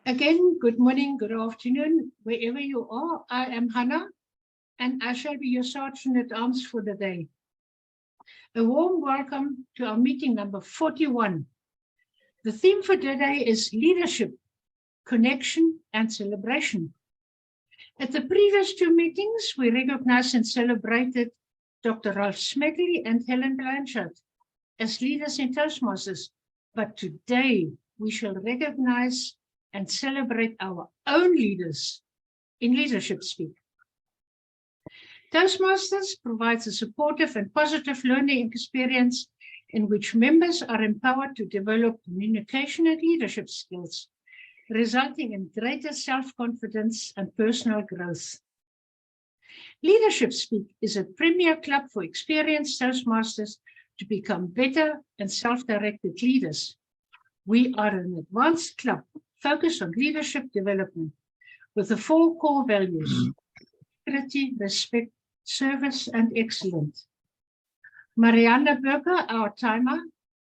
Again, good morning, good afternoon, wherever you are. I am Hannah, and I shall be your sergeant at arms for the day. A warm welcome to our meeting number 41. The theme for today is leadership, connection, and celebration. At the previous two meetings, we recognized and celebrated Dr. Ralph Smedley and Helen Blanchard as leaders in Toastmasters. But today, we shall recognize and celebrate our own leaders in leadership speak. Toastmasters provides a supportive and positive learning experience in which members are empowered to develop communication and leadership skills, resulting in greater self-confidence and personal growth. Leadership Speak is a premier club for experienced Toastmasters to become better and self-directed leaders. We are an advanced club focused on leadership development with the 4 core values: integrity, respect, service, and excellence. Marianne Burger, our timer,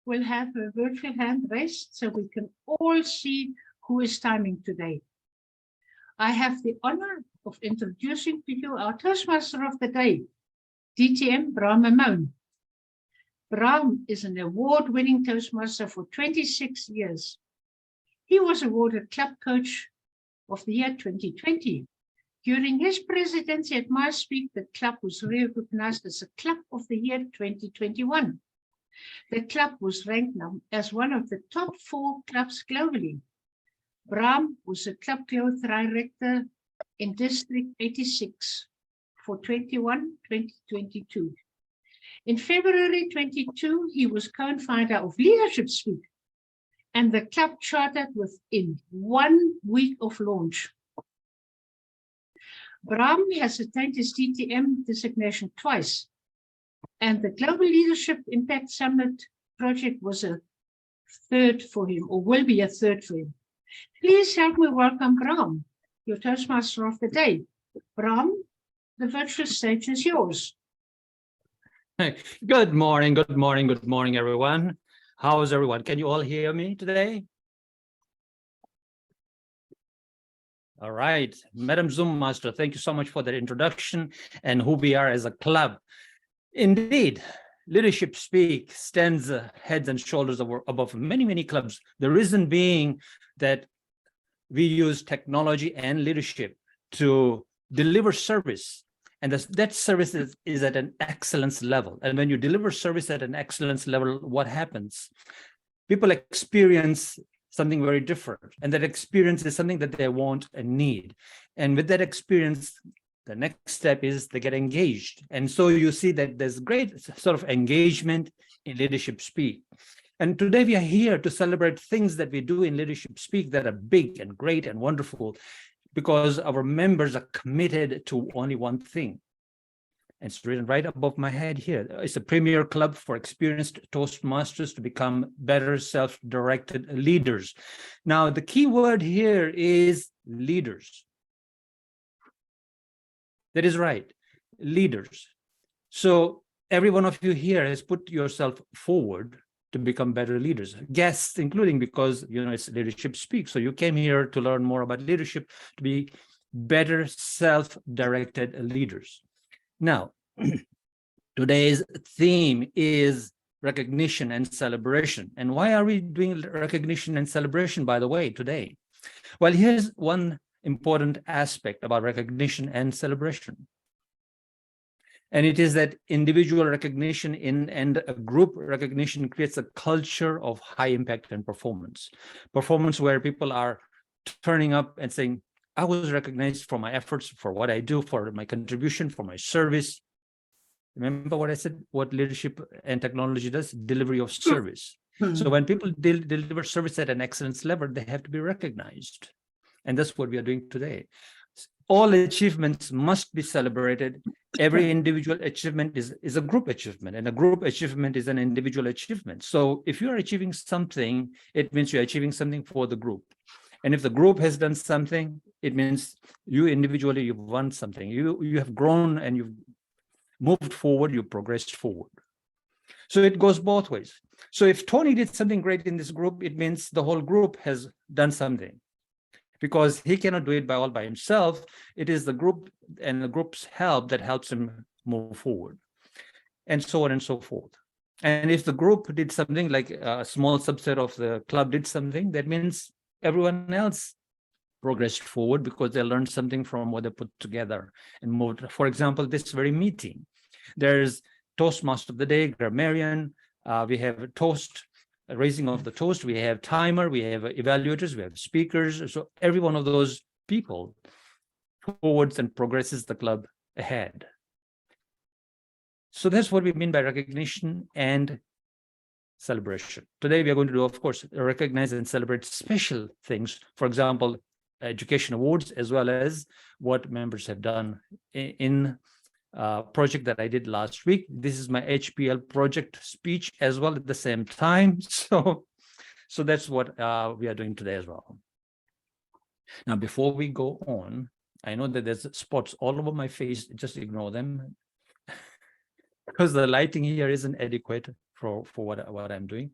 will have her virtual hand raised so we can all see who is timing today. I have the honor of introducing to you our Toastmaster of the day, DTM Brahm Memone. Brahm is an award-winning Toastmaster for 26 years. He was awarded Club Coach of the Year 2020. During his presidency at MySpeak, the club was recognized as a Club of the Year 2021. The club was ranked as one of the top 4 clubs globally. Brahm was a club growth director in District 86 for 2021-2022. In February 22, he was co-founder of Leadership Speak, and the club chartered within 1 week of launch. Brahm has attained his DTM designation twice, and the Global Leadership Impact Summit project was a third for him, or will be a third for him. Please help me welcome Brahm, your Toastmaster of the day. Brahm, the virtual stage is yours. Good morning, everyone. How is everyone? Can you all hear me today? All right, Madam Zoom Master, thank you so much for that introduction and who we are as a club. Indeed, Leadership Speak stands heads and shoulders above many clubs. The reason being that we use technology and leadership to deliver service. And that service is at an excellence level. And when you deliver service at an excellence level, what happens? People experience something very different. And that experience is something that they want and need. And with that experience, the next step is they get engaged. And so you see that there's great sort of engagement in Leadership Speak. And today we are here to celebrate things that we do in Leadership Speak that are big and great and wonderful, because our members are committed to only one thing. And it's written right above my head here. It's a premier club for experienced Toastmasters to become better self-directed leaders. Now, the key word here is leaders. That is right, leaders. So every one of you here has put yourself forward to become better leaders, guests including, because it's Leadership Speak. So you came here to learn more about leadership, to be better self-directed leaders. Now, today's theme is recognition and celebration. And why are we doing recognition and celebration, by the way, today? Well, here's one important aspect about recognition and celebration. And it is that individual recognition and a group recognition creates a culture of high impact and performance. Performance where people are turning up and saying, I was recognized for my efforts, for what I do, for my contribution, for my service. Remember what I said, what leadership and technology does? Delivery of service. So when people deliver service at an excellence level, they have to be recognized. And that's what we are doing today. All achievements must be celebrated. Every individual achievement is a group achievement, and a group achievement is an individual achievement. So if you are achieving something, it means you're achieving something for the group. And if the group has done something, it means you individually, you've won something. You have grown and you've moved forward, you progressed forward. So it goes both ways. So if Tony did something great in this group, it means the whole group has done something. because he cannot do it all by himself. It is the group and the group's help that helps him move forward, and so on and so forth. And if the group did something, like a small subset of the club did something, that means everyone else progressed forward because they learned something from what they put together and moved. For example, this very meeting, there's Toastmaster of the day, grammarian, we have a toast, a raising of the toast, we have timer, we have evaluators, we have speakers. So every one of those people forwards and progresses the club ahead. So that's what we mean by recognition and celebration. Today we are going to do, of course, recognize and celebrate special things. For example, education awards, as well as what members have done in project that I did last week. This is my HPL project speech as well at the same time. So that's what we are doing today as well. Now, before we go on, I know that there's spots all over my face. Just ignore them because the lighting here isn't adequate for what I'm doing.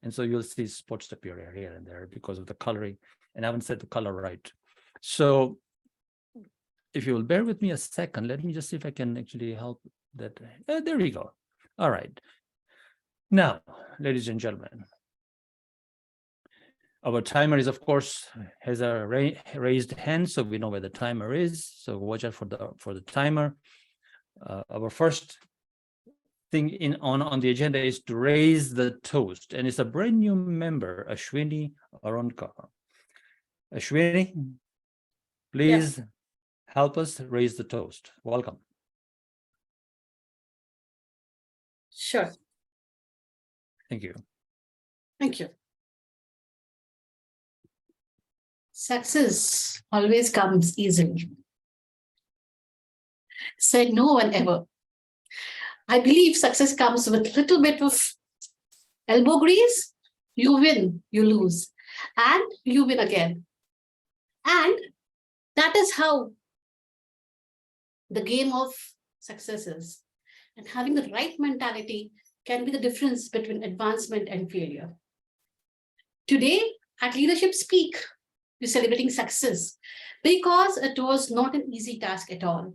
And so you'll see spots appear here and there because of the coloring, and I haven't set the color right. So if you will bear with me a second, let me just see if I can actually help that. There we go. All right. Now, ladies and gentlemen, our timer is, of course, has a raised hand, so we know where the timer is. So watch out for the timer. Our first thing on the agenda is to raise the toast, and it's a brand new member, Ashwini Aronkar. Ashwini, please help us raise the toast. Welcome. Sure. Thank you. Thank you. Success always comes easily. Said no one ever. I believe success comes with a little bit of elbow grease. You win, you lose, and you win again. And that is how the game of success is. And having the right mentality can be the difference between advancement and failure. Today, at Leadership Speak, we're celebrating success because it was not an easy task at all.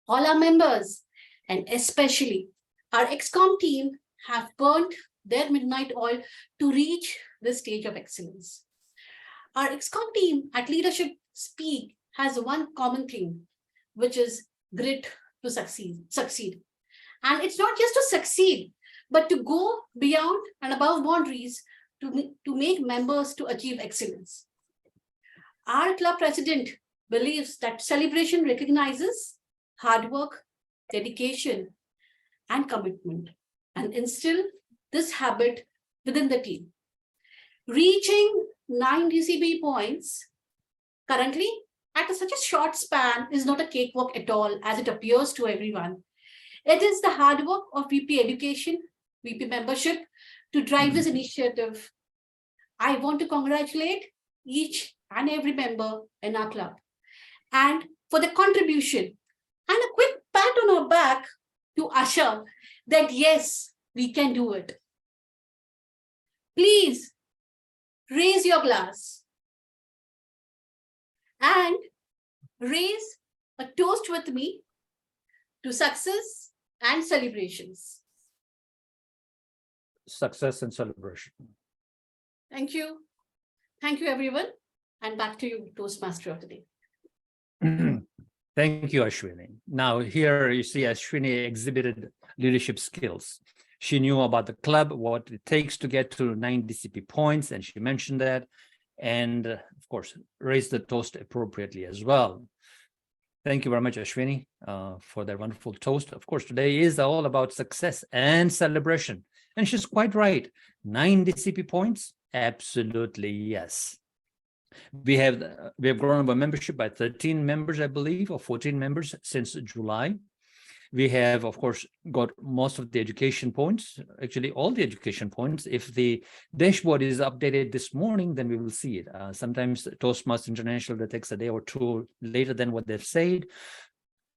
All our members, and especially our ExCom team, have burned their midnight oil to reach this stage of excellence. Our ExCom team at Leadership Speak has one common thing, which is grit to succeed. And it's not just to succeed, but to go beyond and above boundaries to make members to achieve excellence. Our club president believes that celebration recognizes hard work, dedication, and commitment, and instill this habit within the team. Reaching 9 DCB points currently at such a short span is not a cakewalk at all, as it appears to everyone. It is the hard work of VP Education, VP Membership to drive this initiative. I want to congratulate each and every member in our club and for the contribution, and a quick pat on our back to assure that yes, we can do it. Please raise your glass and raise a toast with me to success and celebrations. Success and celebration. Thank you. Thank you, everyone. And back to you, Toastmaster of the day. Thank you, Ashwini. Now here you see Ashwini exhibited leadership skills. She knew about the club, what it takes to get to 9 DCP points, and she mentioned that. And of course, raised the toast appropriately as well. Thank you very much, Ashwini, for that wonderful toast. Of course, today is all about success and celebration. And she's quite right. 9 DCP points? Absolutely, yes. We have grown our membership by 13 members, I believe, or 14 members since July. We have, of course, got most of the education points, actually all the education points. If the dashboard is updated this morning, then we will see it. Sometimes Toastmaster International, that takes a day or two later than what they've said.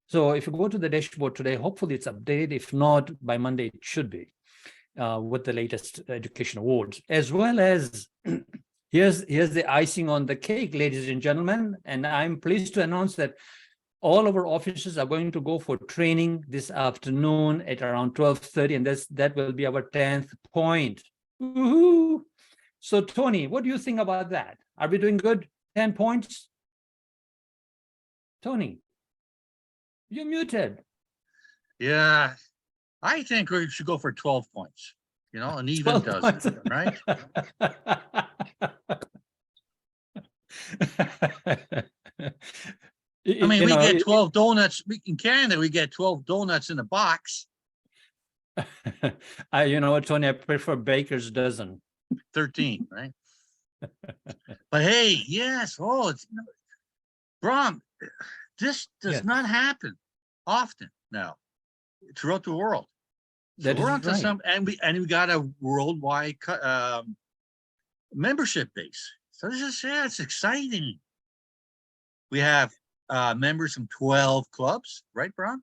So if you go to the dashboard today, hopefully it's updated. If not, by Monday, it should be with the latest education awards, as well as Here's the icing on the cake, ladies and gentlemen. And I'm pleased to announce that all of our officers are going to go for training this afternoon at around 12:30, and that will be our 10th point. Woo-hoo. So, Tony, what do you think about that? Are we doing good? 10 points? Tony, you're muted. Yeah, I think we should go for 12 points. You know, an even 12 dozen, points. right? I mean, we get 12 donuts. In Canada, we get 12 donuts in a box. You know what, Tony, I prefer baker's dozen. 13, right? But hey, yes. Oh, it's Brahm. This does Yes. not happen often now throughout the world. So That we're is onto right. some, and we got a worldwide membership base. So this is, yeah, it's exciting. We have members from 12 clubs, right, Brahm?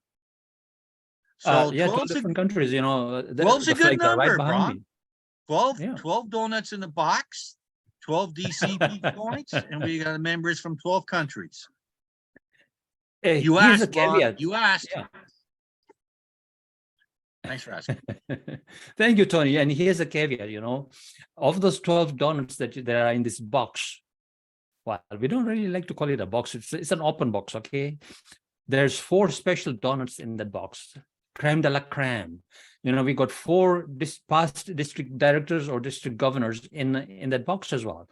So Yeah, 12 12 different countries, you know. 12's a good flags are number, right behind Brahm. me. 12, Yeah. 12 donuts in the box, 12 DCP points, and we got members from 12 countries. Hey, You here's asked, a Brahm. caveat. You asked. Yeah. Thanks for asking. Thank you, Tony. And here's a caveat, you know, of those 12 donuts that are in this box, well, we don't really like to call it a box. It's an open box, okay? There's 4 special donuts in that box, creme de la creme. You know, we got 4 past district directors or district governors in that box as well.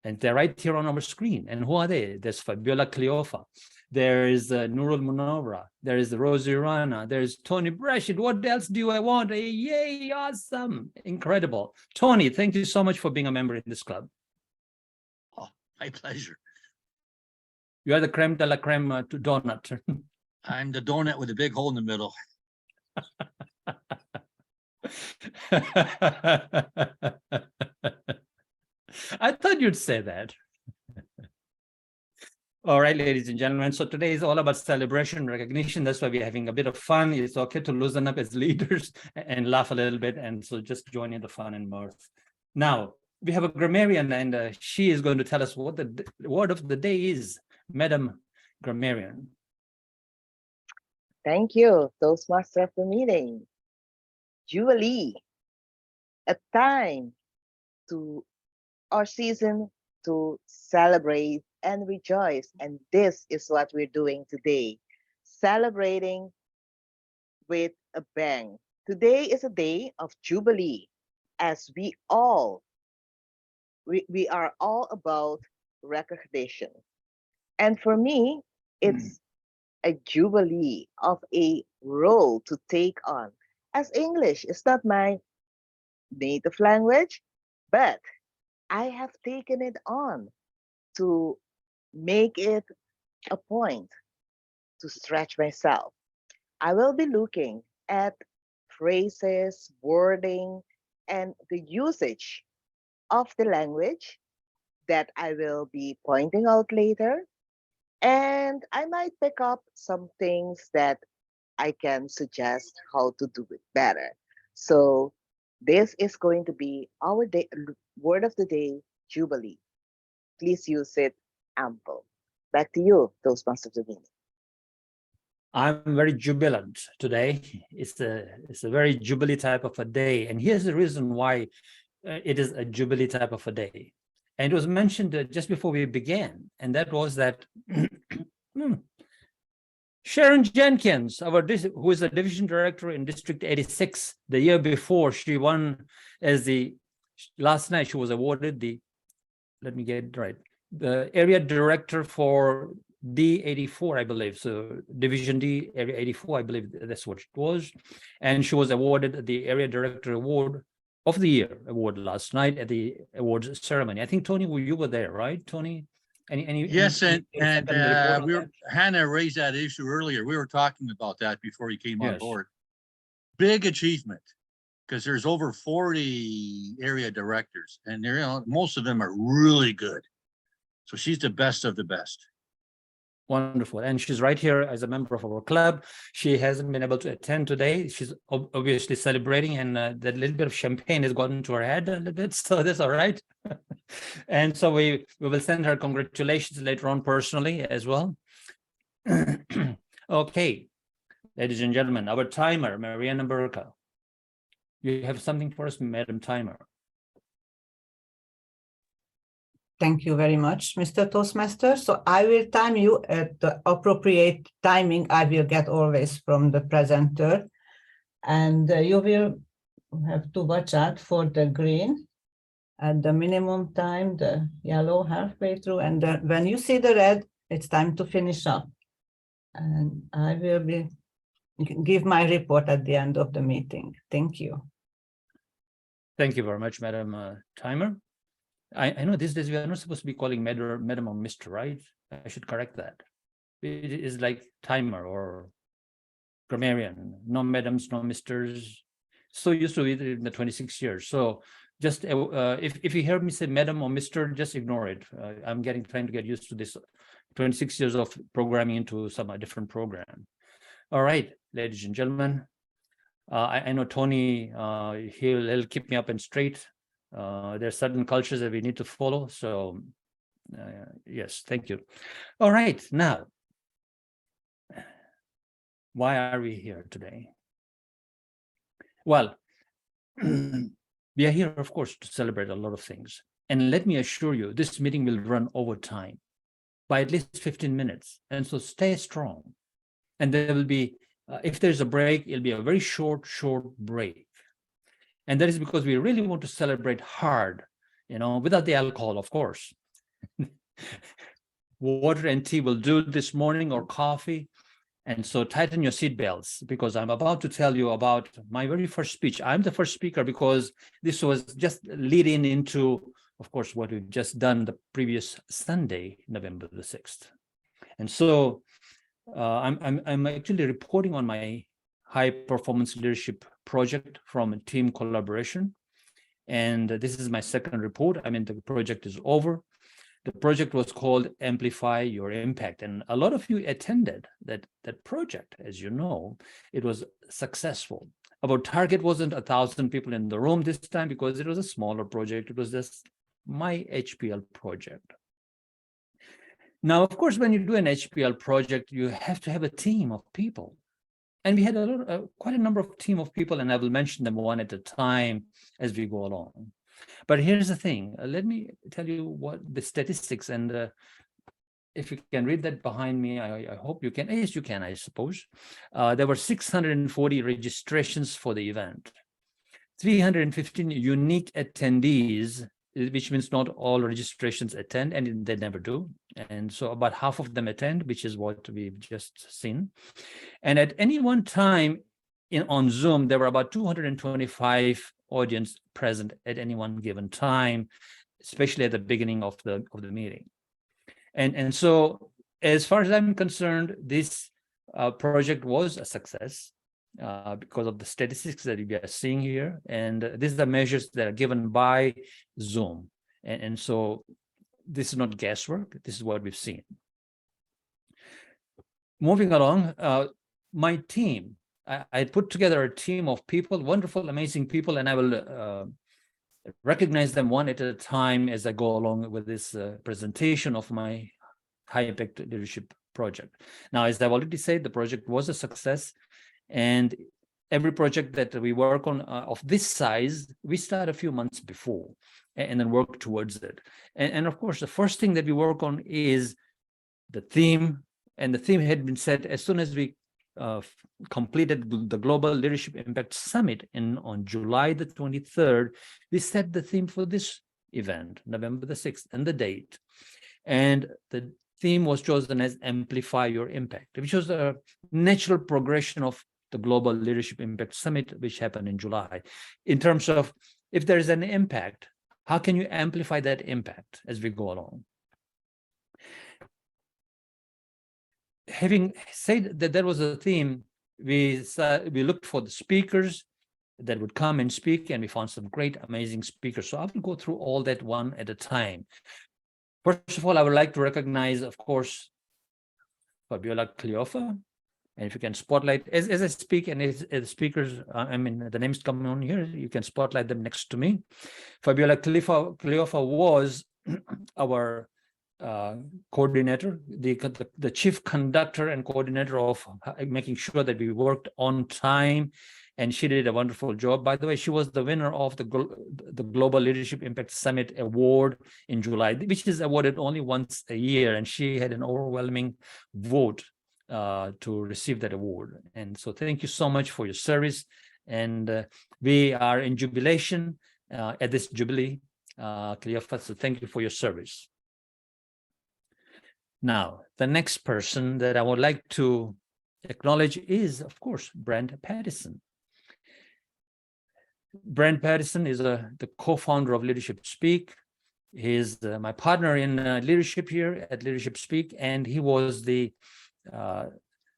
And they're right here on our screen. And who are they? There's Fabiola Cleofa. There is Nurul Munawra. There is Rosie Rana. There's Tony Brashid. What else do I want? Yay, awesome. Incredible. Tony, thank you so much for being a member in this club. Oh, my pleasure. You are the creme de la creme donut. I'm the donut with a big hole in the middle. I thought you'd say that. All right, ladies and gentlemen. So today is all about celebration, recognition. That's why we're having a bit of fun. It's okay to loosen up as leaders and laugh a little bit. And so just join in the fun and mirth. Now, we have a grammarian, and she is going to tell us what the word of the day is. Madam Grammarian. Thank you, Toastmaster, of the meeting. Jubilee, a time to our season to celebrate and rejoice. And this is what we're doing today, celebrating with a bang. Today is a day of Jubilee, as we are all about recognition. And for me, it's a jubilee of a role to take on. As English is not my native language, but I have taken it on to make it a point to stretch myself. I will be looking at phrases, wording, and the usage of the language that I will be pointing out later. And I might pick up some things that I can suggest how to do it better. So this is going to be our word of the day, Jubilee. Please use it ample. Back to you, Toastmaster of the meeting. I'm very jubilant today. It's a very Jubilee type of a day. And here's the reason why it is a Jubilee type of a day. And it was mentioned just before we began, and that was that Sharon Jenkins, who is the division director in District 86, the year before, she won last night she was awarded let me get it right, the area director for D84, I believe. So Division D, Area 84, I believe that's what it was. And she was awarded the Area Director Award of the Year award last night at the awards ceremony. I think, Tony, you were there, right, Tony? Yes, Hannah raised that issue earlier. We were talking about that before he came on board. Big achievement, because there's over 40 area directors, and most of them are really good. So she's the best of the best. Wonderful. And she's right here as a member of our club. She hasn't been able to attend today. She's obviously celebrating, and that little bit of champagne has gotten to her head a little bit, so that's all right. And so we will send her congratulations later on personally as well. Okay, ladies and gentlemen, our timer, Mariana Burka. You have something for us, Madam Timer? Thank you very much, Mr. Toastmaster. So I will time you at the appropriate timing I will get always from the presenter. And you will have to watch out for the green at the minimum time, the yellow halfway through. And when you see the red, it's time to finish up. And I will give my report at the end of the meeting. Thank you. Thank you very much, Madam Timer. I know these days we are not supposed to be calling Madam or Mr., right? I should correct that. It is like timer or grammarian, no madams, no misters. So used to it in the 26 years. So just if you hear me say Madam or Mr., just ignore it. I'm trying to get used to this 26 years of programming into some different program. All right, ladies and gentlemen. I know Tony, he'll keep me up and straight. There are certain cultures that we need to follow. So yes, thank you. All right, now, why are we here today? Well, we are here, of course, to celebrate a lot of things. And let me assure you, this meeting will run over time by at least 15 minutes. And so stay strong. And there will be, if there's a break, it'll be a very short break. And that is because we really want to celebrate hard, without the alcohol, of course. Water and tea will do this morning, or coffee. And so tighten your seatbelts, because I'm about to tell you about my very first speech. I'm the first speaker because this was just leading into, of course, what we've just done the previous Sunday, November the 6th. And so I'm actually reporting on my high performance leadership project from a team collaboration. And this is my second report. I mean, the project is over. The project was called Amplify Your Impact. And a lot of you attended that project. As you know, it was successful. Our target wasn't 1,000 people in the room this time because it was a smaller project. It was just my HPL project. Now, of course, when you do an HPL project, you have to have a team of people. And we had quite a number of team of people, and I will mention them one at a time as we go along. But here's the thing. Let me tell you what the statistics, and if you can read that behind me, I hope you can. Yes, you can, I suppose. There were 640 registrations for the event, 315 unique attendees, which means not all registrations attend, and they never do. And so about half of them attend, which is what we've just seen. And at any one time on Zoom, there were about 225 audience present at any one given time, especially at the beginning of the meeting. And so as far as I'm concerned, this project was a success because of the statistics that we are seeing here. And these are the measures that are given by Zoom. And so this is not guesswork. This is what we've seen. Moving along, my team, I put together a team of people, wonderful, amazing people, and I will recognize them one at a time as I go along with this presentation of my high impact leadership project. Now, as I've already said, the project was a success, and every project that we work on of this size, we start a few months before and then work towards it. And of course, the first thing that we work on is the theme, and the theme had been set as soon as we completed the Global Leadership Impact Summit on July the 23rd. We set the theme for this event, November the 6th, and the date. And the theme was chosen as Amplify Your Impact, which was a natural progression of the Global Leadership Impact Summit, which happened in July. In terms of if there is an impact, how can you amplify that impact as we go along? Having said that there was a theme, we looked for the speakers that would come and speak, and we found some great, amazing speakers. So I will go through all that one at a time. First of all, I would like to recognize, of course, Fabiola Cleofa. And if you can spotlight, as I speak, and as speakers, I mean, the names coming on here, you can spotlight them next to me. Fabiola Cleofa was our coordinator, the chief conductor and coordinator of making sure that we worked on time, and she did a wonderful job. By the way, she was the winner of the Global Leadership Impact Summit Award in July, which is awarded only once a year, and she had an overwhelming vote to receive that award. And so thank you so much for your service. And we are in jubilation at this Jubilee, Khalifa, so thank you for your service. Now, the next person that I would like to acknowledge is, of course, Brent Patterson. Brent Patterson is the co-founder of Leadership Speak. He's my partner in leadership here at Leadership Speak, and he was the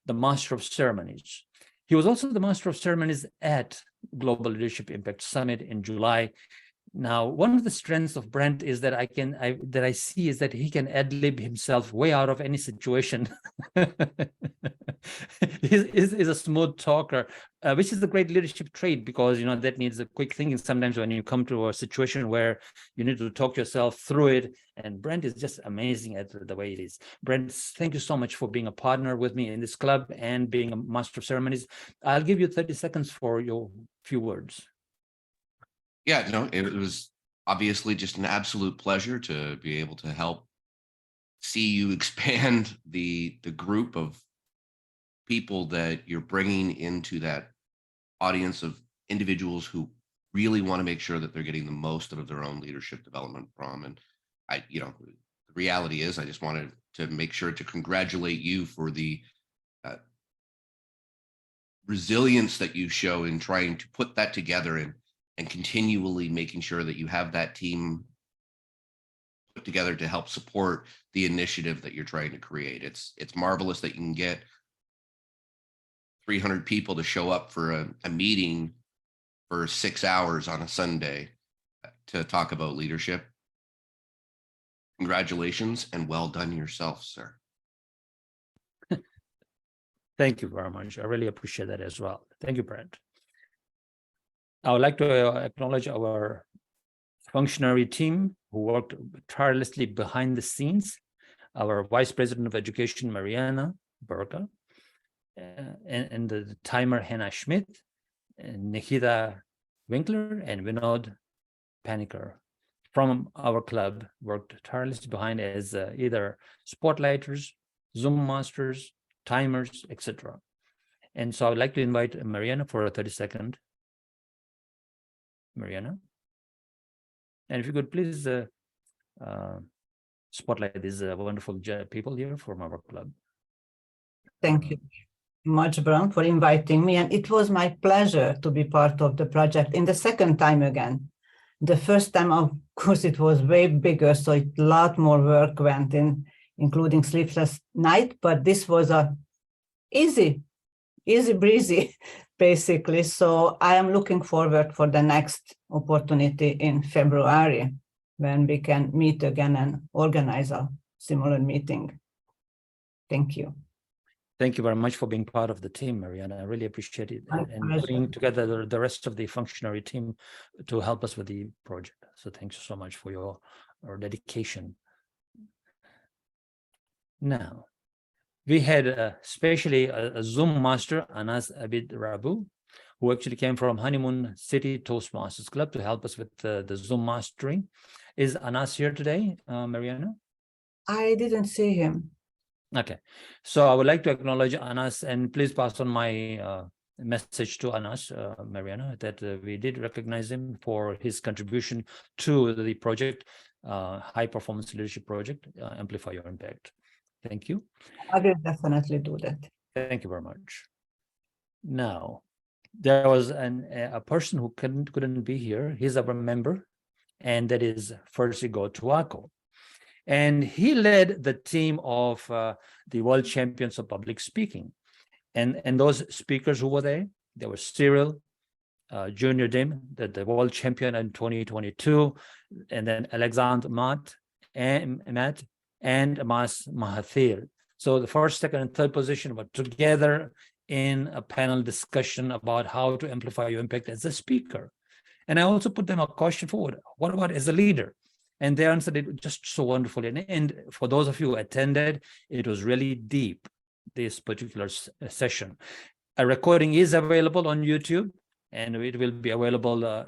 Master of Ceremonies. He was also the Master of Ceremonies at Global Leadership Impact Summit in July. Now, one of the strengths of Brent is that I see is that he can ad-lib himself way out of any situation. He's a smooth talker, which is a great leadership trait, because that needs a quick thinking sometimes when you come to a situation where you need to talk yourself through it. And Brent is just amazing at the way it is. Brent, thank you so much for being a partner with me in this club and being a Master of Ceremonies. I'll give you 30 seconds for your few words. Yeah, no, it was obviously just an absolute pleasure to be able to help see you expand the group of people that you're bringing into that audience of individuals who really want to make sure that they're getting the most out of their own leadership development from. And the reality is, I just wanted to make sure to congratulate you for the resilience that you show in trying to put that together and continually making sure that you have that team put together to help support the initiative that you're trying to create. It's marvelous that you can get 300 people to show up for a meeting for 6 hours on a Sunday to talk about leadership. Congratulations and well done yourself, sir. Thank you very much. I really appreciate that as well. Thank you, Brent. I would like to acknowledge our functionary team who worked tirelessly behind the scenes. Our Vice President of Education, Mariana Burka, and the timer, Hannah Schmidt, and Nikhita Winkler, and Vinod Paniker from our club worked tirelessly behind as either spotlighters, Zoom masters, timers, etc. And so I would like to invite Mariana for a 30-second. Mariana, and if you could please spotlight these wonderful people here from our club. Thank you much, Brahm, for inviting me, and it was my pleasure to be part of the project in the second time again. The first time, of course, it was way bigger, so a lot more work went in, including sleepless night, but this was a easy breezy, basically. So I am looking forward for the next opportunity in February when we can meet again and organize a similar meeting. Thank you. Thank you very much for being part of the team, Mariana. I really appreciate it, and putting together the rest of the functionary team to help us with the project. So thanks so much for your dedication. Now, we had especially a Zoom master, Anas Abid Rabu, who actually came from Honeymoon City Toastmasters Club to help us with the Zoom mastering. Is Anas here today, Mariana? I didn't see him. Okay, so I would like to acknowledge Anas, and please pass on my message to Anas, Mariana, that we did recognize him for his contribution to the project, High Performance Leadership Project, Amplify Your Impact. Thank you. I will definitely do that. Thank you very much. Now, there was a person who couldn't be here. He's our member, and that is Fersigo Tuako. And he led the team of the world champions of public speaking. And those speakers who were there, there was Cyril, Junior Dim, the world champion in 2022, and then Alexander Matt, and Mas Mahathir. So the first, second, and third position were together in a panel discussion about how to amplify your impact as a speaker. And I also put them a question forward. What about as a leader? And they answered it just so wonderfully. And for those of you who attended, it was really deep, this particular session. A recording is available on YouTube, and it will be available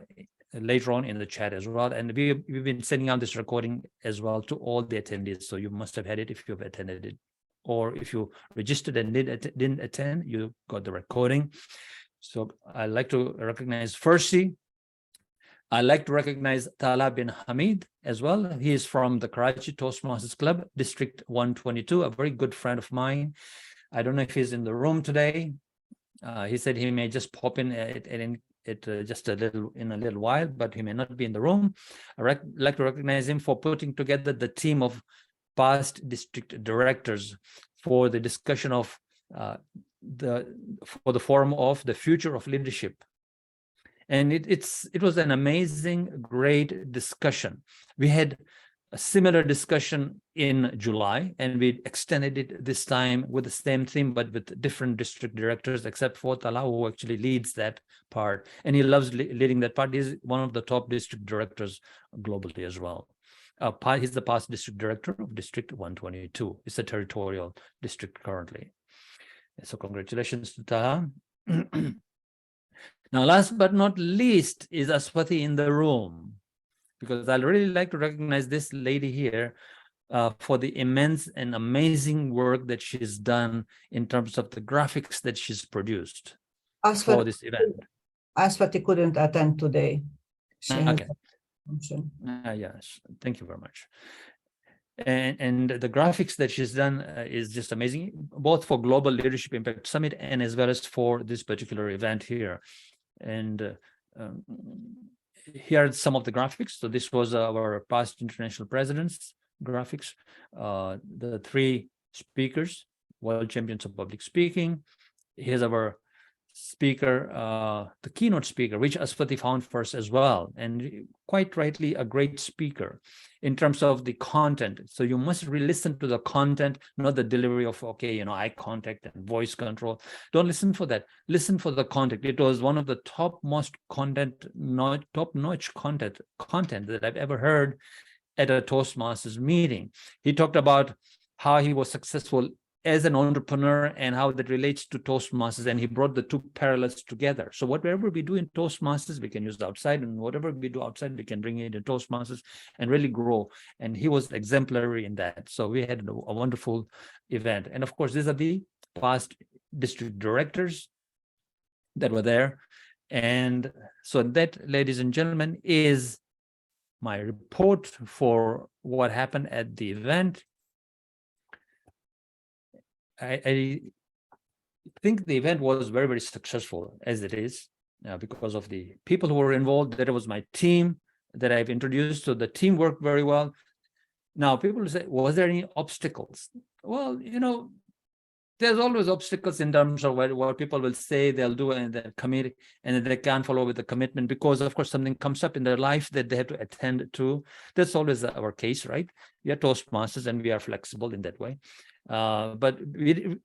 later on in the chat as well. And we've been sending out this recording as well to all the attendees. So you must have had it if you've attended it. Or if you registered and didn't attend, you got the recording. So I'd like to recognize Farsi. I'd like to recognize Tala bin Hamid as well. He is from the Karachi Toastmasters Club, District 122, a very good friend of mine. I don't know if he's in the room today. He said he may just pop in just a little while, but he may not be in the room. I'd like to recognize him for putting together the team of past district directors for the discussion of the forum of the future of leadership. And it was an amazing, great discussion. We had a similar discussion in July, and we extended it this time with the same theme, but with different district directors, except for Tala, who actually leads that part. And he loves leading that part. He's one of the top district directors globally as well. He's the past district director of District 122. It's a territorial district currently. So congratulations to Taha. Now, last but not least is Aswati in the room, because I'd really like to recognize this lady here for the immense and amazing work that she's done in terms of the graphics that she's produced for this event. Aswati couldn't attend today. She has Okay. Yes, thank you very much. And the graphics that she's done is just amazing, both for Global Leadership Impact Summit and as well as for this particular event here. And here are some of the graphics. So this was our past international presidents graphics, the 3 speakers, world champions of public speaking. Here's our speaker, the keynote speaker, which Aswati found first as well, and quite rightly a great speaker in terms of the content. So you must re-listen to the content, not the delivery of, eye contact and voice control. Don't listen for that. Listen for the content. It was one of the top-notch content that I've ever heard at a Toastmasters meeting. He talked about how he was successful as an entrepreneur and how that relates to Toastmasters, and he brought the 2 parallels together. So whatever we do in Toastmasters, we can use outside, and whatever we do outside, we can bring it in Toastmasters and really grow. And he was exemplary in that. So we had a wonderful event. And of course, these are the past district directors that were there. And so that, ladies and gentlemen, is my report for what happened at the event. I think the event was very, very successful as it is because of the people who were involved. That was my team that I've introduced. So the team worked very well. Now, people say, was there any obstacles? Well, there's always obstacles in terms of what people will say they'll do and they'll commit, and then they can't follow with the commitment because, of course, something comes up in their life that they have to attend to. That's always our case, right? We are Toastmasters and we are flexible in that way. But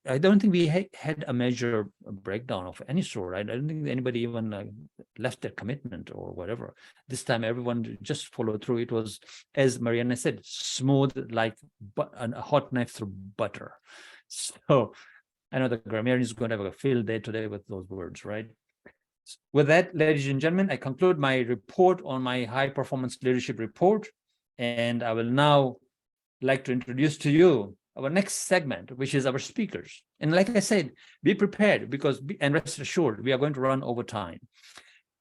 I don't think we had a major breakdown of any sort. I don't think anybody even left their commitment or whatever. This time, everyone just followed through. It was, as Mariana said, smooth like a hot knife through butter. So I know the grammarian is going to have a field day today with those words, right? With that, ladies and gentlemen, I conclude my report on my high performance leadership report. And I will now like to introduce to you our next segment, which is our speakers. And like I said, be prepared and rest assured, we are going to run over time.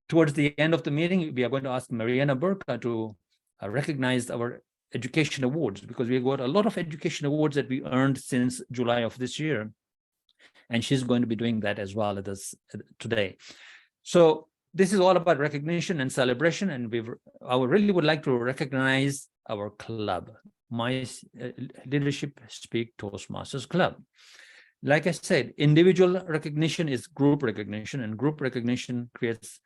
Towards the end of the meeting, we are going to ask Mariana Burka to recognize our education awards, because we got a lot of education awards that we earned since July of this year. And she's going to be doing that as well today. So this is all about recognition and celebration. And I really would like to recognize our club, my Leadership Speak Toastmasters Club. Like I said, individual recognition is group recognition, and group recognition creates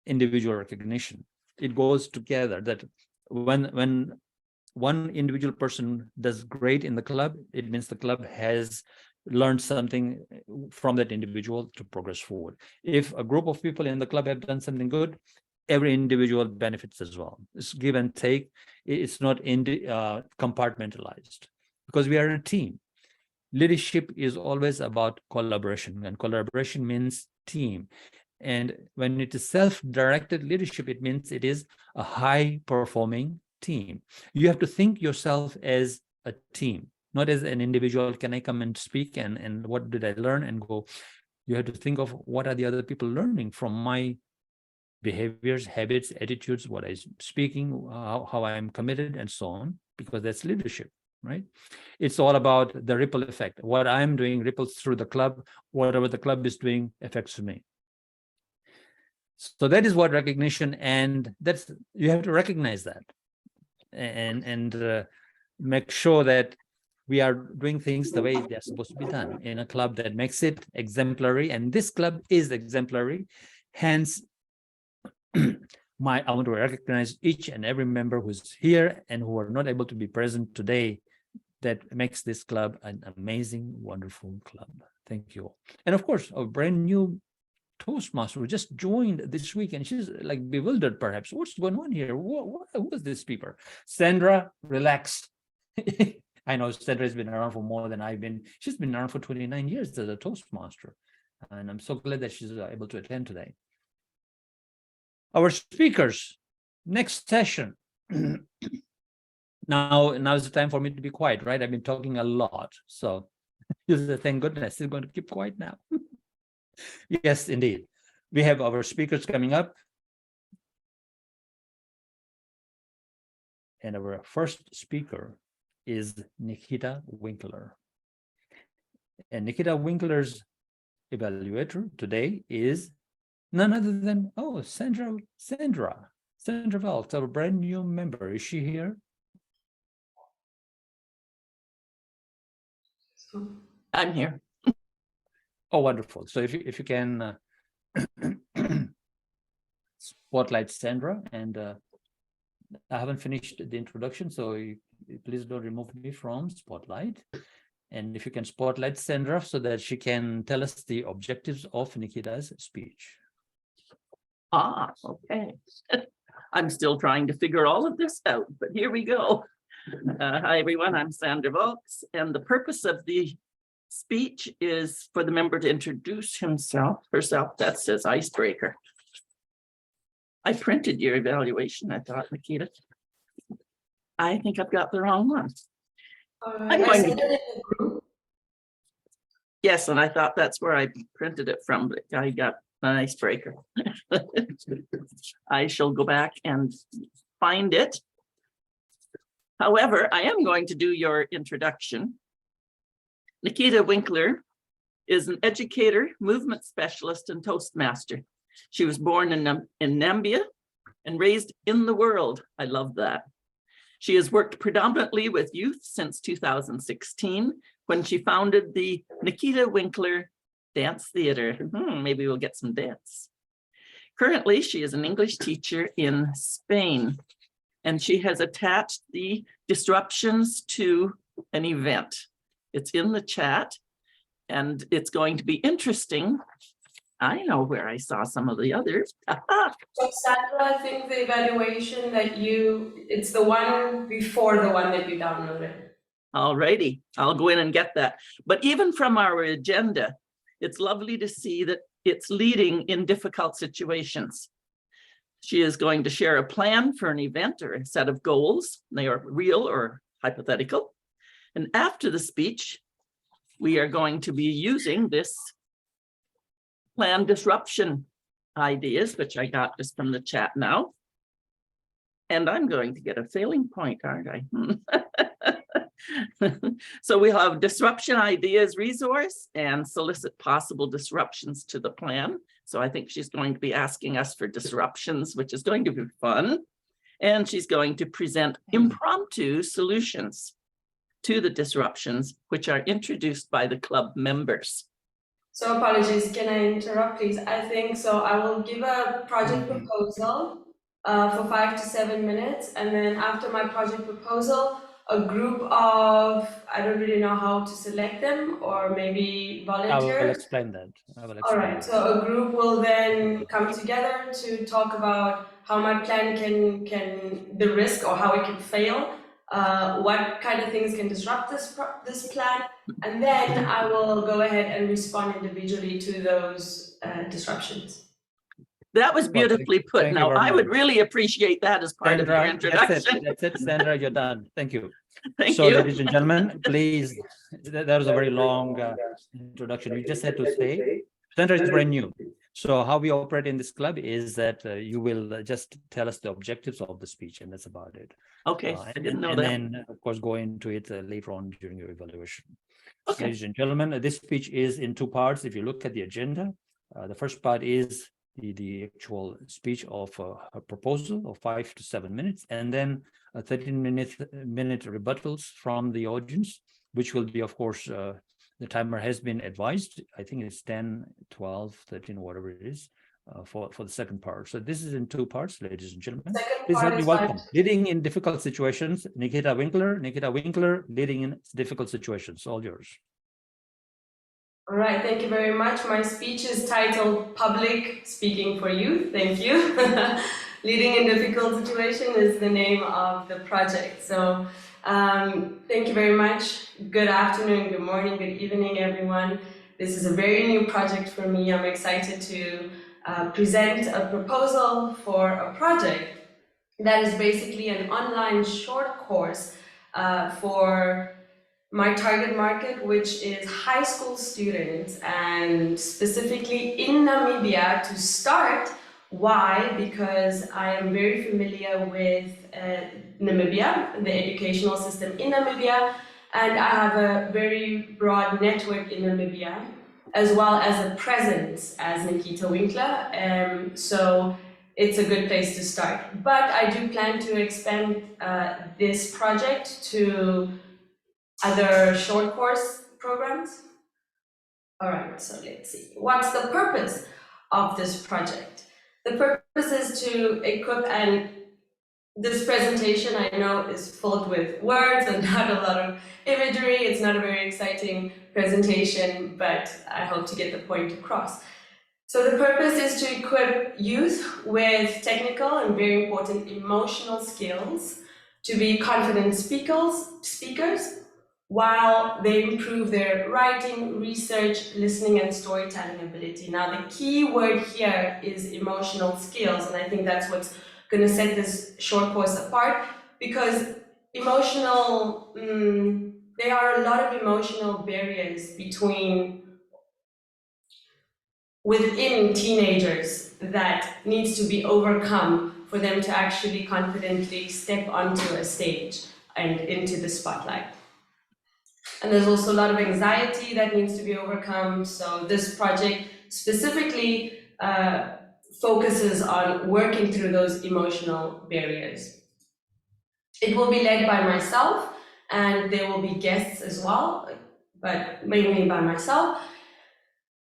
individual recognition. It goes together, that when one individual person does great in the club, it means the club has learned something from that individual to progress forward. If a group of people in the club have done something good, every individual benefits as well. It's give and take. It's not compartmentalized, because we are a team. Leadership is always about collaboration, and collaboration means team. And when it is self-directed leadership, it means it is a high-performing team. You have to think yourself as a team, not as an individual. Can I come and speak, and what did I learn, and go? You have to think of what are the other people learning from my behaviors, habits, attitudes, what I'm speaking, how I'm committed, and so on, because that's leadership, right? It's all about the ripple effect. What I'm doing ripples through the club. Whatever the club is doing affects me. So that is what recognition, and that's, you have to recognize that, and make sure that we are doing things the way they're supposed to be done in a club that makes it exemplary. And this club is exemplary. Hence, I want to recognize each and every member who's here and who are not able to be present today. That makes this club an amazing, wonderful club. Thank you all. And of course, a brand new Toastmaster who just joined this week, and she's like bewildered perhaps. What's going on here? Who is this people? Sandra, relax. I know Sandra has been around for more than I've been. She's been around for 29 years as a Toastmaster. And I'm so glad that she's able to attend today. Our speakers, next session. Now is the time for me to be quiet, right? I've been talking a lot. So thank goodness I'm going to keep quiet now. Yes, indeed. We have our speakers coming up. And our first speaker is Nikhita Winkler. And Nikhita Winkler's evaluator today is none other than, Sandra Valks, our brand new member. Is she here? I'm here. Oh, wonderful. So if you can spotlight Sandra, and I haven't finished the introduction, so please don't remove me from spotlight. And if you can spotlight Sandra so that she can tell us the objectives of Nikhita's speech. Okay. I'm still trying to figure all of this out, but here we go. Hi, everyone. I'm Sandra Valks, and the purpose of the speech is for the member to introduce herself. That says icebreaker. I printed your evaluation, I thought, Nikhita. I think I've got the wrong one. Yes, and I thought that's where I printed it from, but I got an icebreaker. I shall go back and find it. However, I am going to do your introduction. Nikhita Winkler is an educator, movement specialist, and Toastmaster. She was born in Namibia and raised in the world. I love that. She has worked predominantly with youth since 2016, when she founded the Nikhita Winkler Dance Theater. Maybe we'll get some dance. Currently, she is an English teacher in Spain, and she has attached the disruptions to an event. It's in the chat, and it's going to be interesting. I know where I saw some of the others. So Sandra, I think the evaluation that it's the one before the one that you downloaded. All righty, I'll go in and get that. But even from our agenda, it's lovely to see that it's leading in difficult situations. She is going to share a plan for an event or a set of goals. They are real or hypothetical. And after the speech, we are going to be using this plan disruption ideas, which I got just from the chat now. And I'm going to get a failing point, aren't I? So we'll have disruption ideas resource and solicit possible disruptions to the plan. So I think she's going to be asking us for disruptions, which is going to be fun. And she's going to present impromptu solutions to the disruptions, which are introduced by the club members. So apologies, can I interrupt, please? I think so. I will give a project proposal for 5 to 7 minutes. And then after my project proposal, a group of, I don't really know how to select them, or maybe I will volunteers. explain that. I will All explain right, that. so a group will then come together to talk about how my plan can the risk or how it can fail, what kind of things can disrupt this plan, and then I will go ahead and respond individually to those disruptions. That was beautifully put. Thank you Now, very I would much. really appreciate that as part of your introduction. That's it, Sandra, you're done. Thank you. Thank So, you. ladies and gentlemen, please, that was a very long introduction. You just had to say, Sandra is brand new. So how we operate in this club is that you will just tell us the objectives of the speech, and that's about it. Okay, I didn't know and that. then, of course, go into it later on during your evaluation. Okay. Ladies and gentlemen, this speech is in two parts. If you look at the agenda, the first part is the actual speech of a proposal of 5 to 7 minutes, and then a 13-minute rebuttals from the audience, which will be, of course, the timer has been advised. I think it's 10, 12, 13, whatever it is, for the second part. So this is in two parts, ladies and gentlemen. Please help me welcome. Leading in difficult situations, Nikhita Winkler. Nikhita Winkler, leading in difficult situations. All yours. All right, thank you very much. My speech is titled Public Speaking for Youth. Thank you. Leading in Difficult Situation is the name of the project. So thank you very much. Good afternoon, good morning, good evening, everyone. This is a very new project for me. I'm excited to present a proposal for a project that is basically an online short course for my target market, which is high school students, and specifically in Namibia to start. Why? Because I am very familiar with Namibia, the educational system in Namibia, and I have a very broad network in Namibia, as well as a presence as Nikhita Winkler. So it's a good place to start. But I do plan to expand this project to other short course programs. All right, so let's see. What's the purpose of this project? The purpose is to equip, and this presentation I know is filled with words and not a lot of imagery. It's not a very exciting presentation, but I hope to get the point across. So the purpose is to equip youth with technical and very important emotional skills to be confident speakers, while they improve their writing, research, listening, and storytelling ability. Now, the key word here is emotional skills, and I think that's what's going to set this short course apart, because there are a lot of emotional barriers within teenagers that needs to be overcome for them to actually confidently step onto a stage and into the spotlight. And there's also a lot of anxiety that needs to be overcome. So this project specifically focuses on working through those emotional barriers. It will be led by myself, and there will be guests as well, but mainly by myself.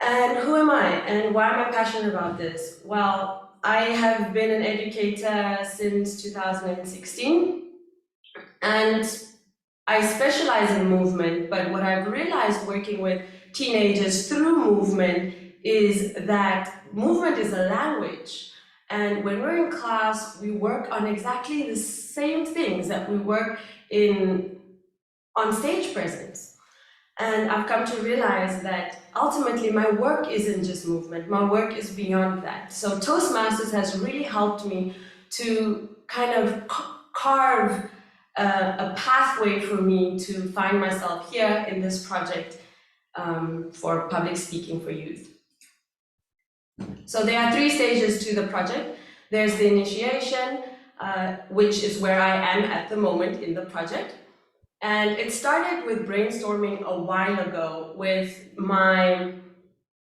And who am I, and why am I passionate about this? Well, I have been an educator since 2016, and I specialize in movement, but what I've realized working with teenagers through movement is that movement is a language. And when we're in class, we work on exactly the same things that we work on stage presence. And I've come to realize that ultimately my work isn't just movement, my work is beyond that. So Toastmasters has really helped me to kind of carve a pathway for me to find myself here in this project for public speaking for youth. So there are 3 stages to the project. There's the initiation, which is where I am at the moment in the project. And it started with brainstorming a while ago with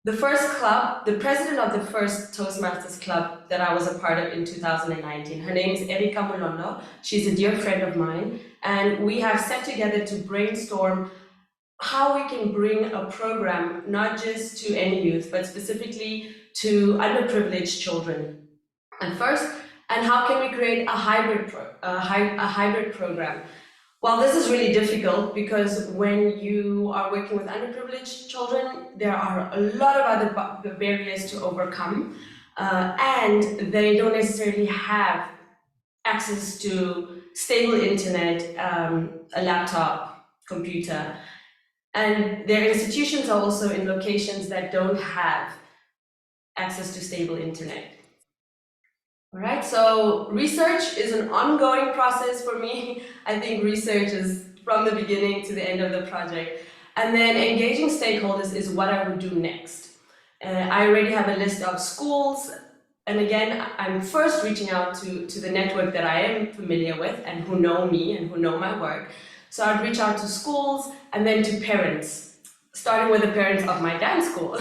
the first club, the president of the first Toastmasters club that I was a part of in 2019. Her name is Erika Mulondo. She's a dear friend of mine. And we have sat together to brainstorm how we can bring a program, not just to any youth, but specifically to underprivileged children at first, and how can we create a hybrid program Well, this is really difficult because when you are working with underprivileged children, there are a lot of other barriers to overcome, and they don't necessarily have access to stable internet, a laptop, computer, and their institutions are also in locations that don't have access to stable internet. All right, so research is an ongoing process for me. I think research is from the beginning to the end of the project. And then engaging stakeholders is what I would do next. I already have a list of schools. And again, I'm first reaching out to the network that I am familiar with and who know me and who know my work. So I'd reach out to schools and then to parents, starting with the parents of my dance school.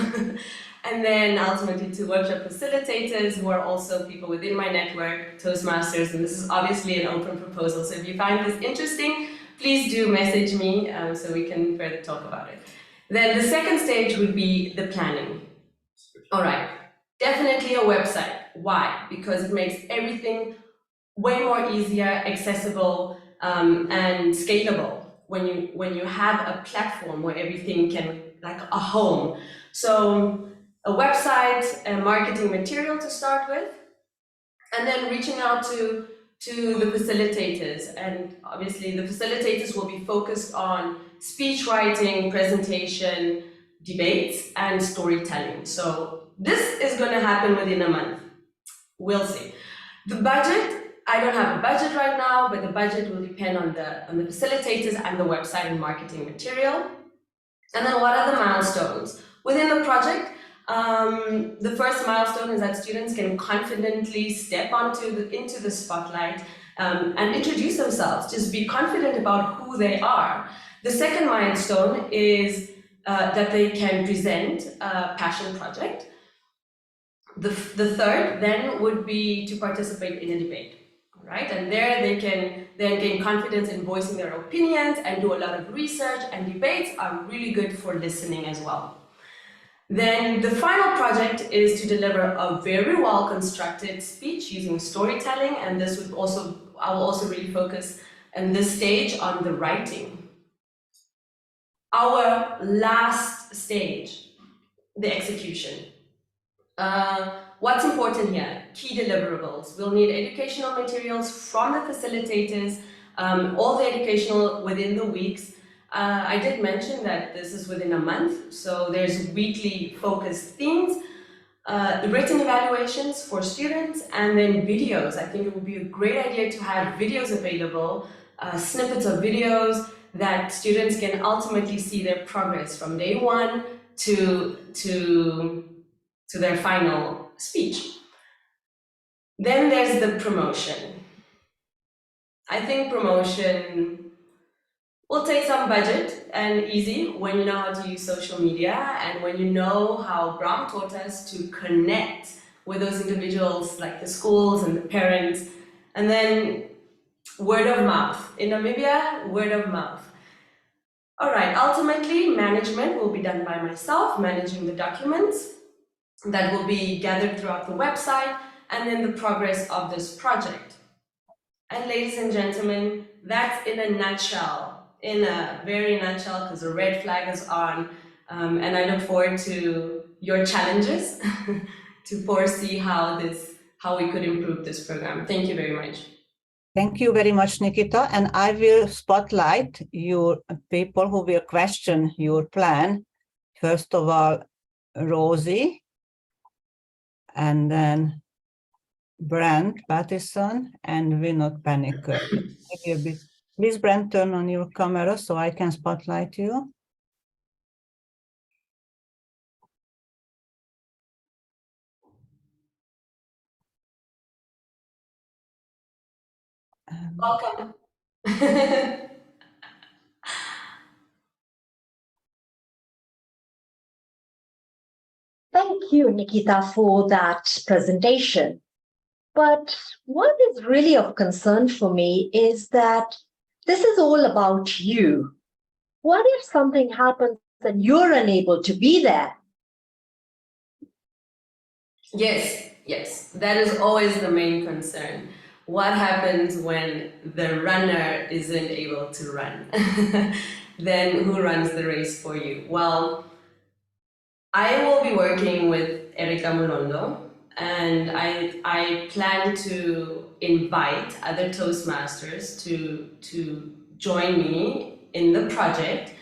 And then ultimately to workshop facilitators who are also people within my network, Toastmasters, and this is obviously an open proposal. So if you find this interesting, please do message me so we can further talk about it. Then the second stage would be the planning. All right, definitely a website. Why? Because it makes everything way more easier, accessible, and scalable when you have a platform where everything can, like a home. So a website, a marketing material to start with, and then reaching out to the facilitators. And obviously the facilitators will be focused on speech writing, presentation, debates, and storytelling. So this is going to happen within a month. We'll see. The budget, I don't have a budget right now, but the budget will depend on the facilitators and the website and marketing material. And then what are the milestones? Within the project, the first milestone is that students can confidently step into the spotlight and introduce themselves, just be confident about who they are. The second milestone is that they can present a passion project. The third then would be to participate in a debate, right? And there they can then gain confidence in voicing their opinions and do a lot of research, and debates are really good for listening as well. Then the final project is to deliver a very well constructed speech using storytelling, and this would also, I will also really focus in this stage on the writing. Our last stage, the execution. What's important here? Key deliverables. We'll need educational materials from the facilitators, all the educational within the weeks. I did mention that this is within a month, so there's weekly focused themes, written evaluations for students, and then videos. I think it would be a great idea to have videos available, snippets of videos that students can ultimately see their progress from day one to their final speech. Then there's the promotion. I think promotion will take some budget and easy when you know how to use social media and when you know how Brahm taught us to connect with those individuals like the schools and the parents. And then word of mouth. In Namibia, word of mouth. All right, ultimately management will be done by myself, managing the documents that will be gathered throughout the website, and then the progress of this project. And ladies and gentlemen, that's in a nutshell, in a very nutshell, because the red flag is on, and I look forward to your challenges to foresee how we could improve this program. Thank you very much. Thank you very much, Nikhita. And I will spotlight your people who will question your plan. First of all, Rosie, and then Brent Pattison and Vinod Panicker. Please, Brent, turn on your camera so I can spotlight you. Welcome. Thank you, Nikhita, for that presentation. But what is really of concern for me is that this is all about you. What if something happens and you're unable to be there? Yes, that is always the main concern. what happens when the runner isn't able to run? Then who runs the race for you? Well, I will be working with Erika Mulondo, and I plan to invite other Toastmasters to join me in the project.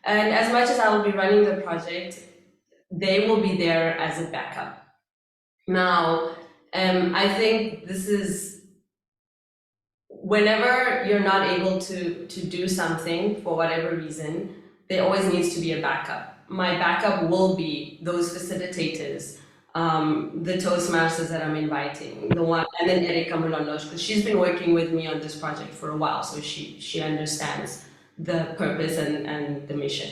And as much as I will be running the project, they will be there as a backup. Now, I think this is whenever you're not able to do something for whatever reason, there always needs to be a backup. My backup will be those facilitators, the Toastmasters that I'm inviting, the one, and then Erika Mulondo, because she's been working with me on this project for a while, so she understands the purpose and the mission.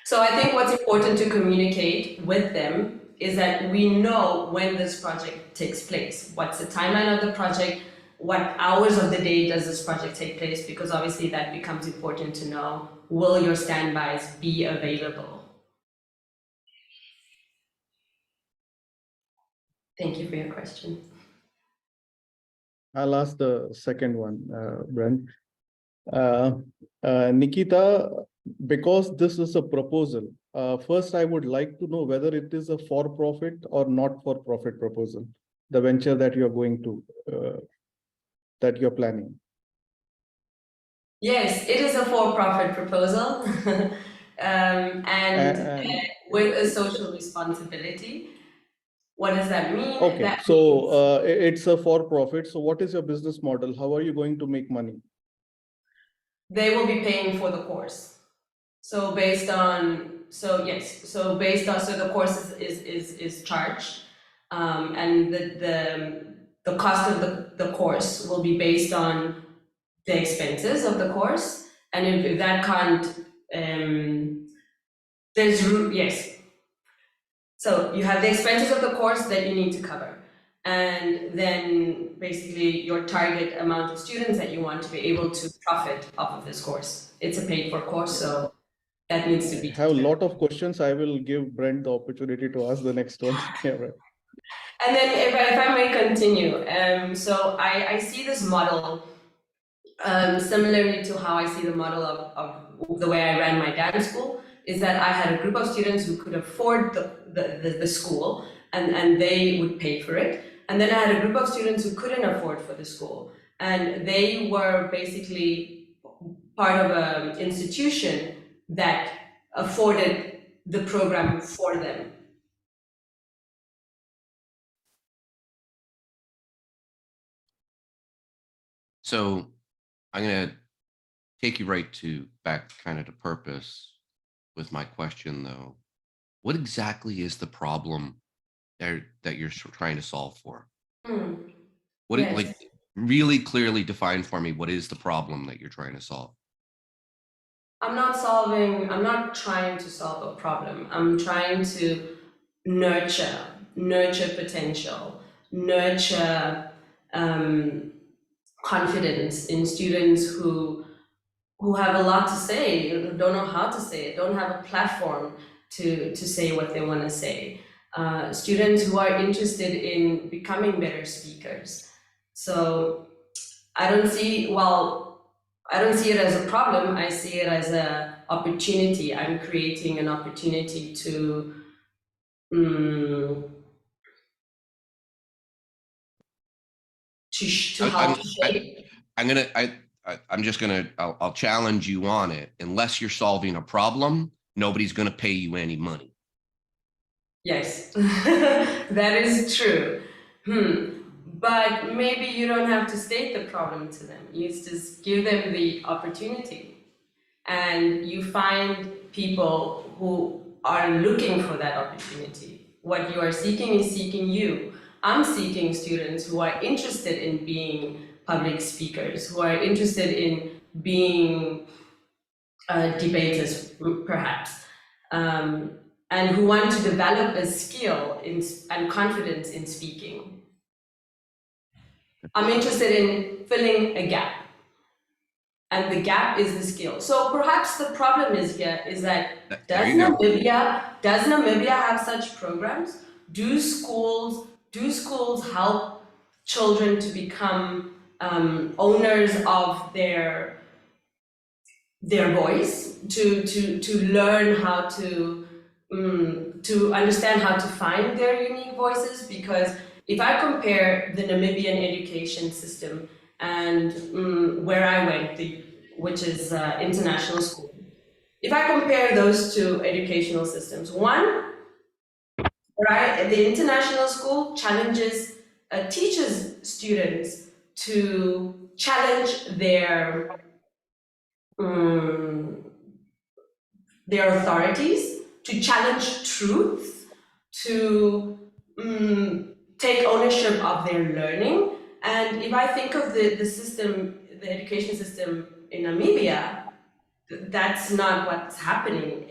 So I think what's important to communicate with them is that we know when this project takes place. What's the timeline of the project? What hours of the day does this project take place? Because obviously that becomes important to know. Will your standbys be available? Thank you for your question. I'll ask the second one, Brent. Nikhita, because this is a proposal, first I would like to know whether it is a for-profit or not for-profit proposal, the venture that you're going to, that you're planning. Yes, it is a for-profit proposal and with a social responsibility. What does that mean? Okay, that so it's a for-profit. So what is your business model? How are you going to make money? They will be paying for the course. So based on, so the course is charged, and the cost of the course will be based on the expenses of the course, and if that can't, yes. So you have the expenses of the course that you need to cover, and then basically your target amount of students that you want to be able to profit off of this course. It's a paid for course, so that needs to be. I have a lot of questions. I will give Brent the opportunity to ask the next one. Yeah, right. And then if I may continue, so I see this model similarly to how I see the model of the way I ran my dance school, is that I had a group of students who could afford the school and they would pay for it. And then I had a group of students who couldn't afford for the school, and they were basically part of an institution that afforded the program for them. So I'm going to take you right back kind of to purpose with my question, though. What exactly is the problem that you're trying to solve for? What Yes. like really clearly define for me, what is the problem that you're trying to solve? I'm not trying to solve a problem. I'm trying to nurture potential, nurture confidence in students who have a lot to say, who don't know how to say it, don't have a platform to say what they want to say. Students who are interested in becoming better speakers. So I don't see it as a problem. I see it as an opportunity. I'm creating an opportunity to help shape. I'll challenge you on it. Unless you're solving a problem, nobody's going to pay you any money. Yes, that is true. But maybe you don't have to state the problem to them. You just give them the opportunity. And you find people who are looking for that opportunity. What you are seeking is seeking you. I'm seeking students who are interested in being public speakers, who are interested in being debaters, perhaps, and who want to develop a skill and confidence in speaking. I'm interested in filling a gap, and the gap is the skill. So perhaps the problem is that does Namibia have such programs? Do schools help children to become owners of their voice, to learn how to understand how to find their unique voices? Because if I compare the Namibian education system and where I went, which is international school, if I compare those two educational systems, one, right, the international school teaches students to challenge their authorities, to challenge truth, to take ownership of their learning. And if I think of the system, the education system in Namibia, that's not what's happening.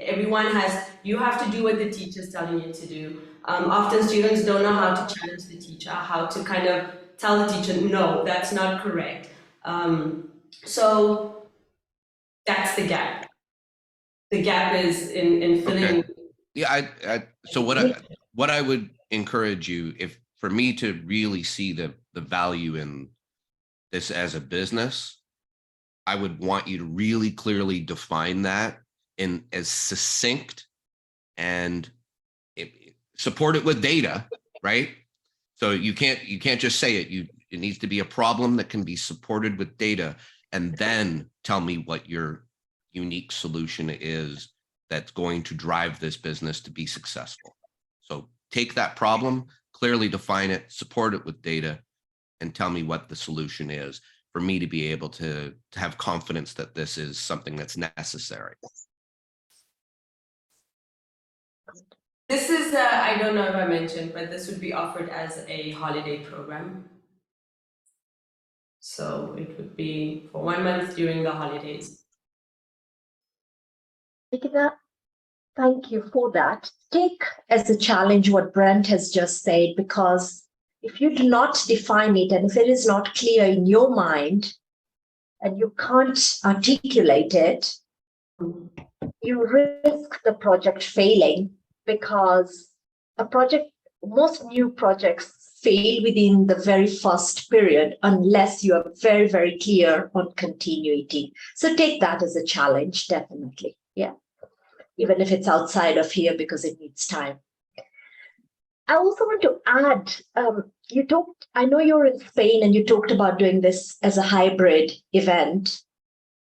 You have to do what the teacher's telling you to do. Often students don't know how to challenge the teacher, how to kind of tell the teacher, no, that's not correct. So that's the gap. The gap is in filling. Okay. Yeah, so what I would encourage you, if for me to really see the value in this as a business, I would want you to really clearly define that in as succinct and support it with data, right? So you can't just say it. It needs to be a problem that can be supported with data, and then tell me what your unique solution is that's going to drive this business to be successful. So take that problem, clearly define it, support it with data, and tell me what the solution is for me to be able to have confidence that this is something that's necessary. This is, I don't know if I mentioned, but this would be offered as a holiday program. So it would be for 1 month during the holidays. Nikhita, thank you for that. Take as a challenge what Brent has just said, because if you do not define it and if it is not clear in your mind and you can't articulate it, you risk the project failing, because most new projects fail within the very first period unless you are very, very clear on continuity. So take that as a challenge, definitely. Yeah. Even if it's outside of here, because it needs time. I also want to add, I know you're in Spain and you talked about doing this as a hybrid event.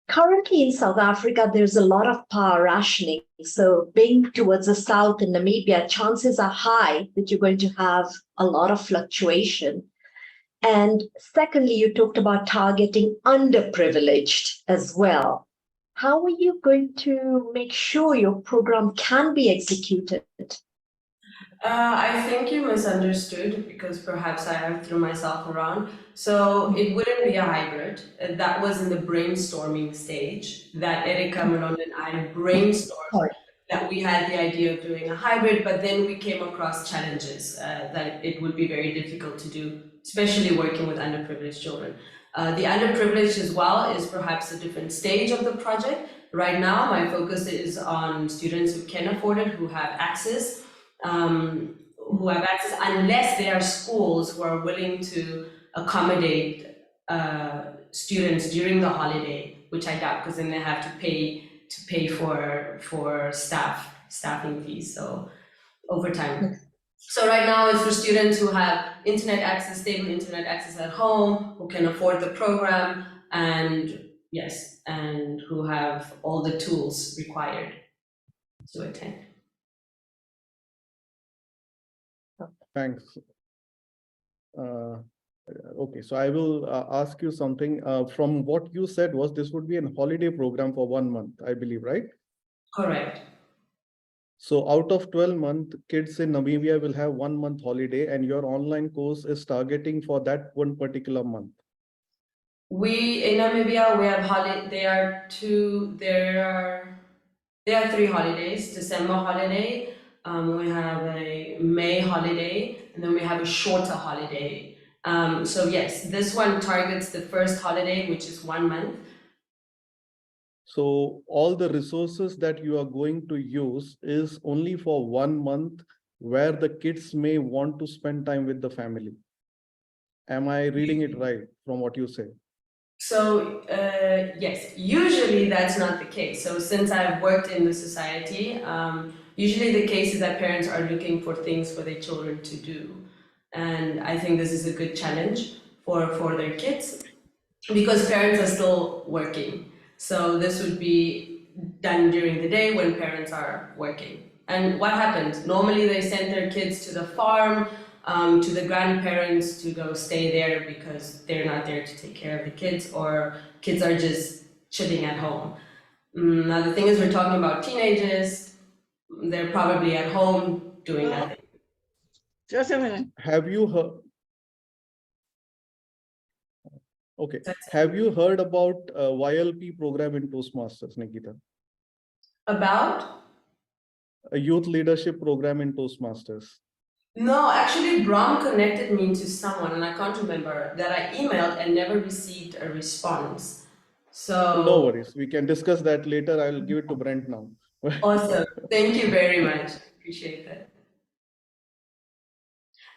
Currently in South Africa, there's a lot of power rationing. So being towards the south in Namibia, chances are high that you're going to have a lot of fluctuation. And secondly, you talked about targeting underprivileged as well. How are you going to make sure your program can be executed? I think you misunderstood, because perhaps I threw myself around. So it wouldn't be a hybrid. That was in the brainstorming stage that Erika, Memone, and I brainstormed that we had the idea of doing a hybrid, but then we came across challenges that it would be very difficult to do, especially working with underprivileged children. The underprivileged as well is perhaps a different stage of the project. Right now, my focus is on students who can afford it, who have access, unless there are schools who are willing to accommodate students during the holiday, which I doubt, because then they have to pay for staffing fees, so overtime. So right now it's for students who have internet access, stable internet access at home, who can afford the program, and yes, and who have all the tools required to attend. Thanks. Okay, so I will ask you something. From what you said was this would be a holiday program for 1 month, I believe, right? Correct. So out of 12 months, kids in Namibia will have 1 month holiday, and your online course is targeting for that one particular month. In Namibia, we have there are 3 holidays. December holiday, we have a May holiday, and then we have a shorter holiday. So yes, this one targets the first holiday, which is 1 month. So all the resources that you are going to use is only for 1 month where the kids may want to spend time with the family. Am I reading it right from what you say? So yes, usually that's not the case. So since I've worked in the society, usually the case is that parents are looking for things for their children to do. And I think this is a good challenge for their kids because parents are still working. So this would be done during the day when parents are working. And what happens? Normally they send their kids to the farm, to the grandparents to go stay there because they're not there to take care of the kids, or kids are just chilling at home. Now the thing is, we're talking about teenagers, they're probably at home doing nothing. Just a minute. Have you heard? Okay. Have you heard about YLP program in Toastmasters, Nikhita? About? A youth leadership program in Toastmasters. No, actually, Brahm connected me to someone, and I can't remember, that I emailed and never received a response. So no worries, we can discuss that later. I'll give it to Brent now. Awesome, thank you very much. Appreciate that.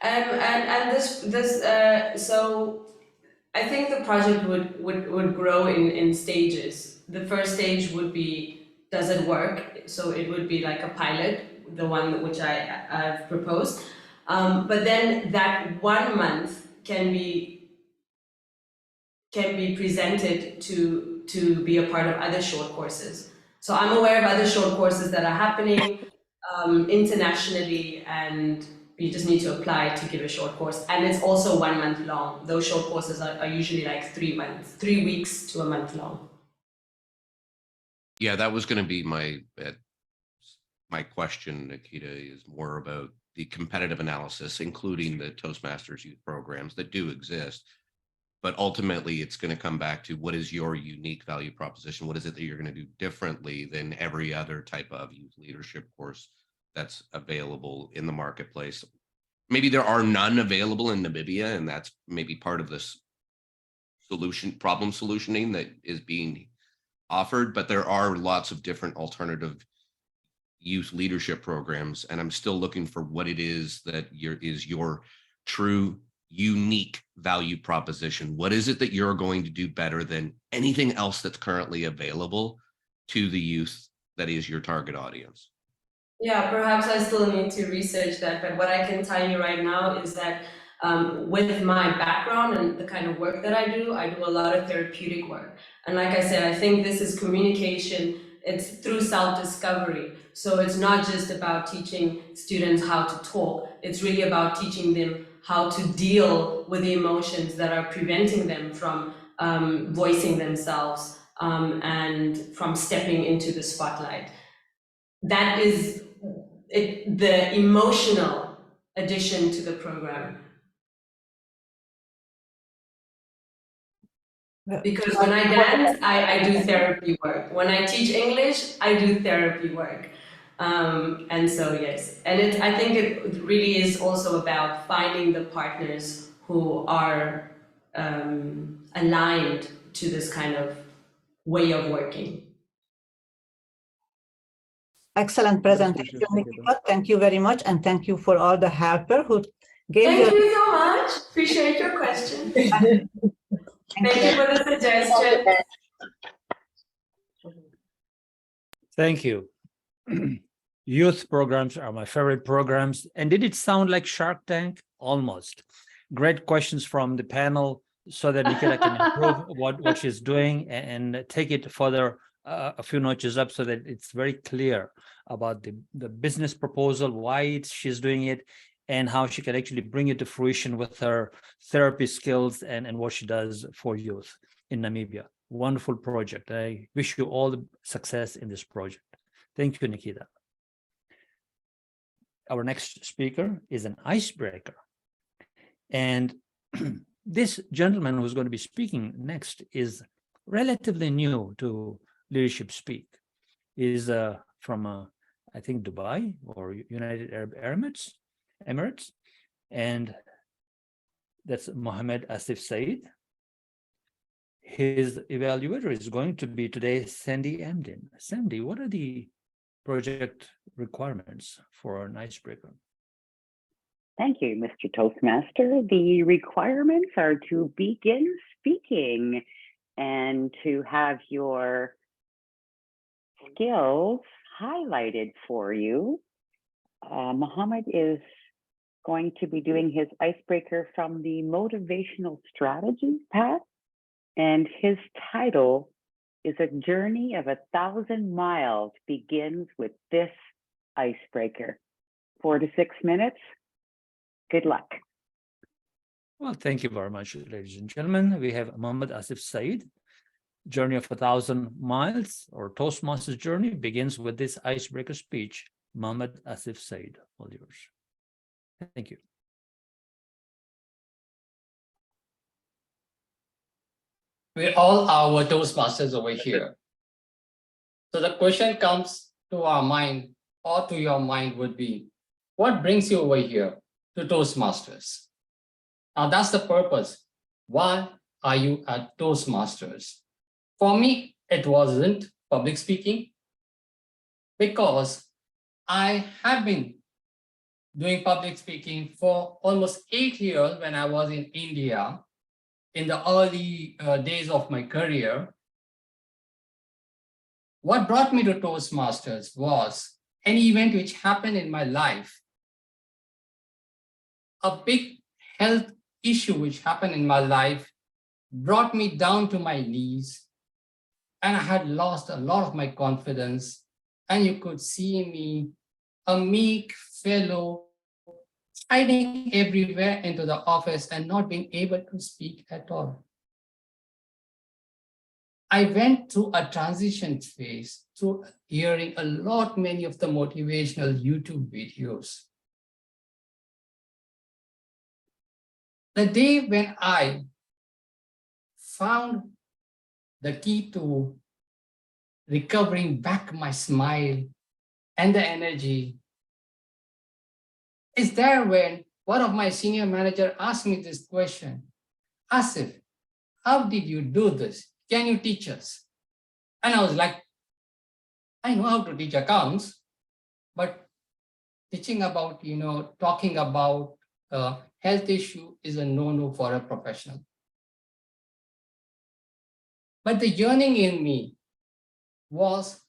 And so I think the project would grow in stages. The first stage would be, does it work? So it would be like a pilot, the one which I've proposed. But then that 1 month can be presented to be a part of other short courses. So I'm aware of other short courses that are happening internationally, and you just need to apply to give a short course. And it's also 1 month long. Those short courses are usually like 3 weeks to a month long. Yeah, that was going to be my question, Nikhita, is more about the competitive analysis, including the Toastmasters youth programs that do exist. But ultimately, it's going to come back to what is your unique value proposition? What is it that you're going to do differently than every other type of youth leadership course that's available in the marketplace? Maybe there are none available in Namibia, and that's maybe part of this problem solutioning that is being offered, but there are lots of different alternative youth leadership programs, and I'm still looking for what it is that is your true unique value proposition. What is it that you're going to do better than anything else that's currently available to the youth that is your target audience? Yeah, perhaps I still need to research that, but what I can tell you right now is that with my background and the kind of work that I do a lot of therapeutic work. And like I said, I think this is communication. It's through self-discovery. So it's not just about teaching students how to talk. It's really about teaching them how to deal with the emotions that are preventing them from voicing themselves and from stepping into the spotlight. That is the emotional addition to the program. Because when I dance, I do therapy work. When I teach English, I do therapy work. And so, yes. And I think it really is also about finding the partners who are aligned to this kind of way of working. Excellent presentation, Nikhita. Thank you very much. And thank you for all the helper who gave Thank you so much. Appreciate your question. Thank you for the suggestion. Thank you. Youth programs are my favorite programs. And did it sound like Shark Tank? Almost. Great questions from the panel so that Nikhita can improve what she's doing and take it further a few notches up so that it's very clear about the business proposal, why she's doing it, and how she can actually bring it to fruition with her therapy skills and what she does for youth in Namibia. Wonderful project. I wish you all the success in this project. Thank you, Nikhita. Our next speaker is an icebreaker. And this gentleman who's going to be speaking next is relatively new to Leadership Speak. Is from, I think, Dubai or United Arab Emirates. And that's Mohmad Asif Saiyed. His evaluator is going to be today Sandy Amden. Sandy, what are the project requirements for an icebreaker? Thank you, Mr. Toastmaster. The requirements are to begin speaking and to have your skills highlighted for you. Mohmad is going to be doing his icebreaker from the Motivational Strategies path, and his title is A Journey of 1,000 Miles Begins with This Icebreaker. 4 to 6 minutes. Good luck. Well, thank you very much, ladies and gentlemen. We have Mohmad Asif Saiyed. Journey of 1,000 Miles, or Toastmaster's journey, begins with this icebreaker speech. Mohmad Asif Saiyed, all yours. Thank you. We're all our Toastmasters over here. So the question comes to our mind, or to your mind, would be, what brings you over here to Toastmasters? Now that's the purpose. Why are you at Toastmasters? For me, it wasn't public speaking, because I have been doing public speaking for almost 8 years when I was in India in the early days of my career. What brought me to Toastmasters was an event which happened in my life, a big health issue which happened in my life brought me down to my knees, and I had lost a lot of my confidence, and you could see me, a meek fellow, hiding everywhere into the office and not being able to speak at all. I went through a transition phase through hearing many of the motivational YouTube videos. The day when I found the key to recovering back my smile and the energy is there when one of my senior managers asked me this question, Asif, how did you do this? Can you teach us? And I was like, I know how to teach accounts, but teaching about, talking about health issue is a no-no for a professional. But the yearning in me was,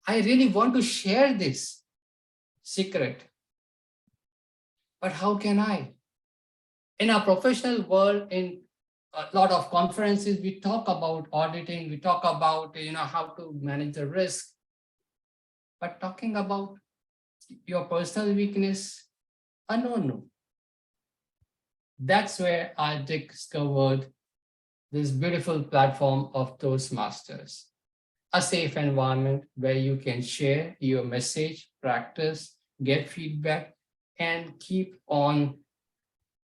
I really want to share this secret. But how can I? In our professional world, in a lot of conferences, we talk about auditing, we talk about how to manage the risk. But talking about your personal weakness, a no-no. That's where I discovered this beautiful platform of Toastmasters, a safe environment where you can share your message, practice, get feedback, and keep on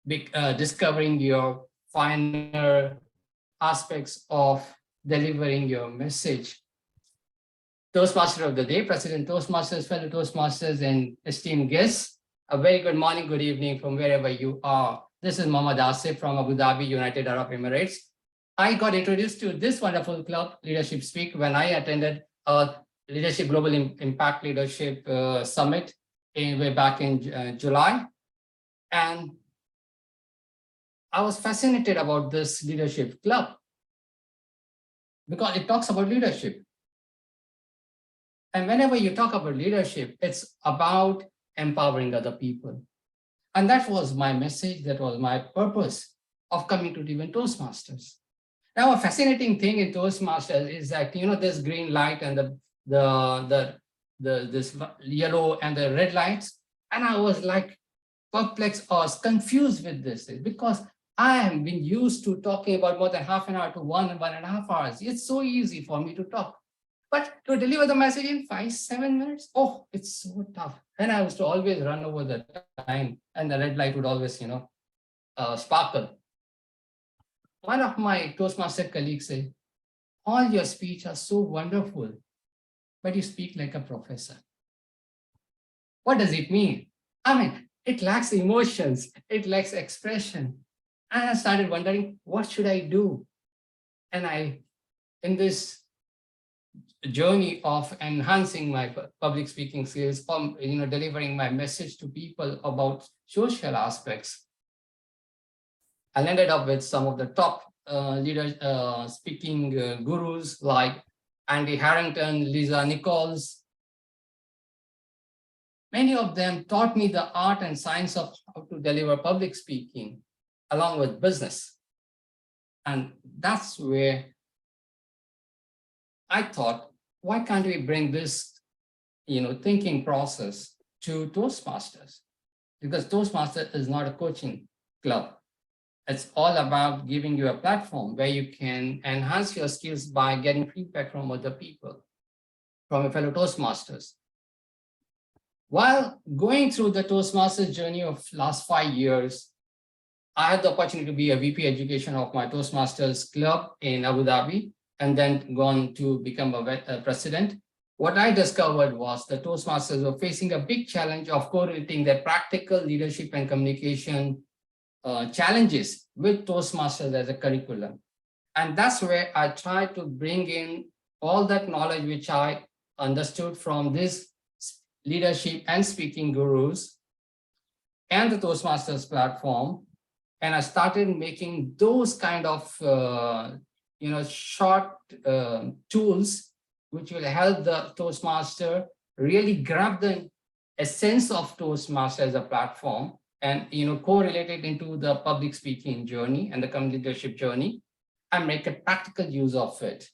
discovering your finer aspects of delivering your message. Toastmaster of the day, President Toastmasters, fellow Toastmasters, and esteemed guests, a very good morning, good evening from wherever you are. This is Mohmad Asif from Abu Dhabi, United Arab Emirates. I got introduced to this wonderful club, Leadership Speak, when I attended a Leadership Global Impact Leadership Summit way back in July. And I was fascinated about this leadership club because it talks about leadership. And whenever you talk about leadership, it's about empowering other people. And that was my message, that was my purpose of coming to even Toastmasters. Now, a fascinating thing in Toastmasters is that, this green light and this yellow and the red lights. And I was like perplexed or confused with this because I have been used to talking about more than half an hour to 1.5 hours. It's so easy for me to talk. But to deliver the message in 5-7 minutes, oh, it's so tough. And I used to always run over the time and the red light would always, sparkle. One of my Toastmaster colleagues said, all your speech are so wonderful, but you speak like a professor. What does it mean? I mean, it lacks emotions, it lacks expression. And I started wondering, what should I do? And in this journey of enhancing my public speaking skills, delivering my message to people about social aspects. I ended up with some of the top speaking gurus like Andy Harrington, Lisa Nichols. Many of them taught me the art and science of how to deliver public speaking along with business. And that's where I thought, why can't we bring this, thinking process to Toastmasters? Because Toastmaster is not a coaching club. It's all about giving you a platform where you can enhance your skills by getting feedback from other people, from your fellow Toastmasters. While going through the Toastmasters journey of last 5 years, I had the opportunity to be a VP education of my Toastmasters club in Abu Dhabi, and then gone to become a president. What I discovered was the Toastmasters were facing a big challenge of correlating their practical leadership and communication challenges with Toastmasters as a curriculum. And that's where I tried to bring in all that knowledge which I understood from this leadership and speaking gurus and the Toastmasters platform. And I started making those kind of short tools which will help the Toastmaster really grab the essence of Toastmaster as a platform and correlate it into the public speaking journey and the community leadership journey and make a practical use of it.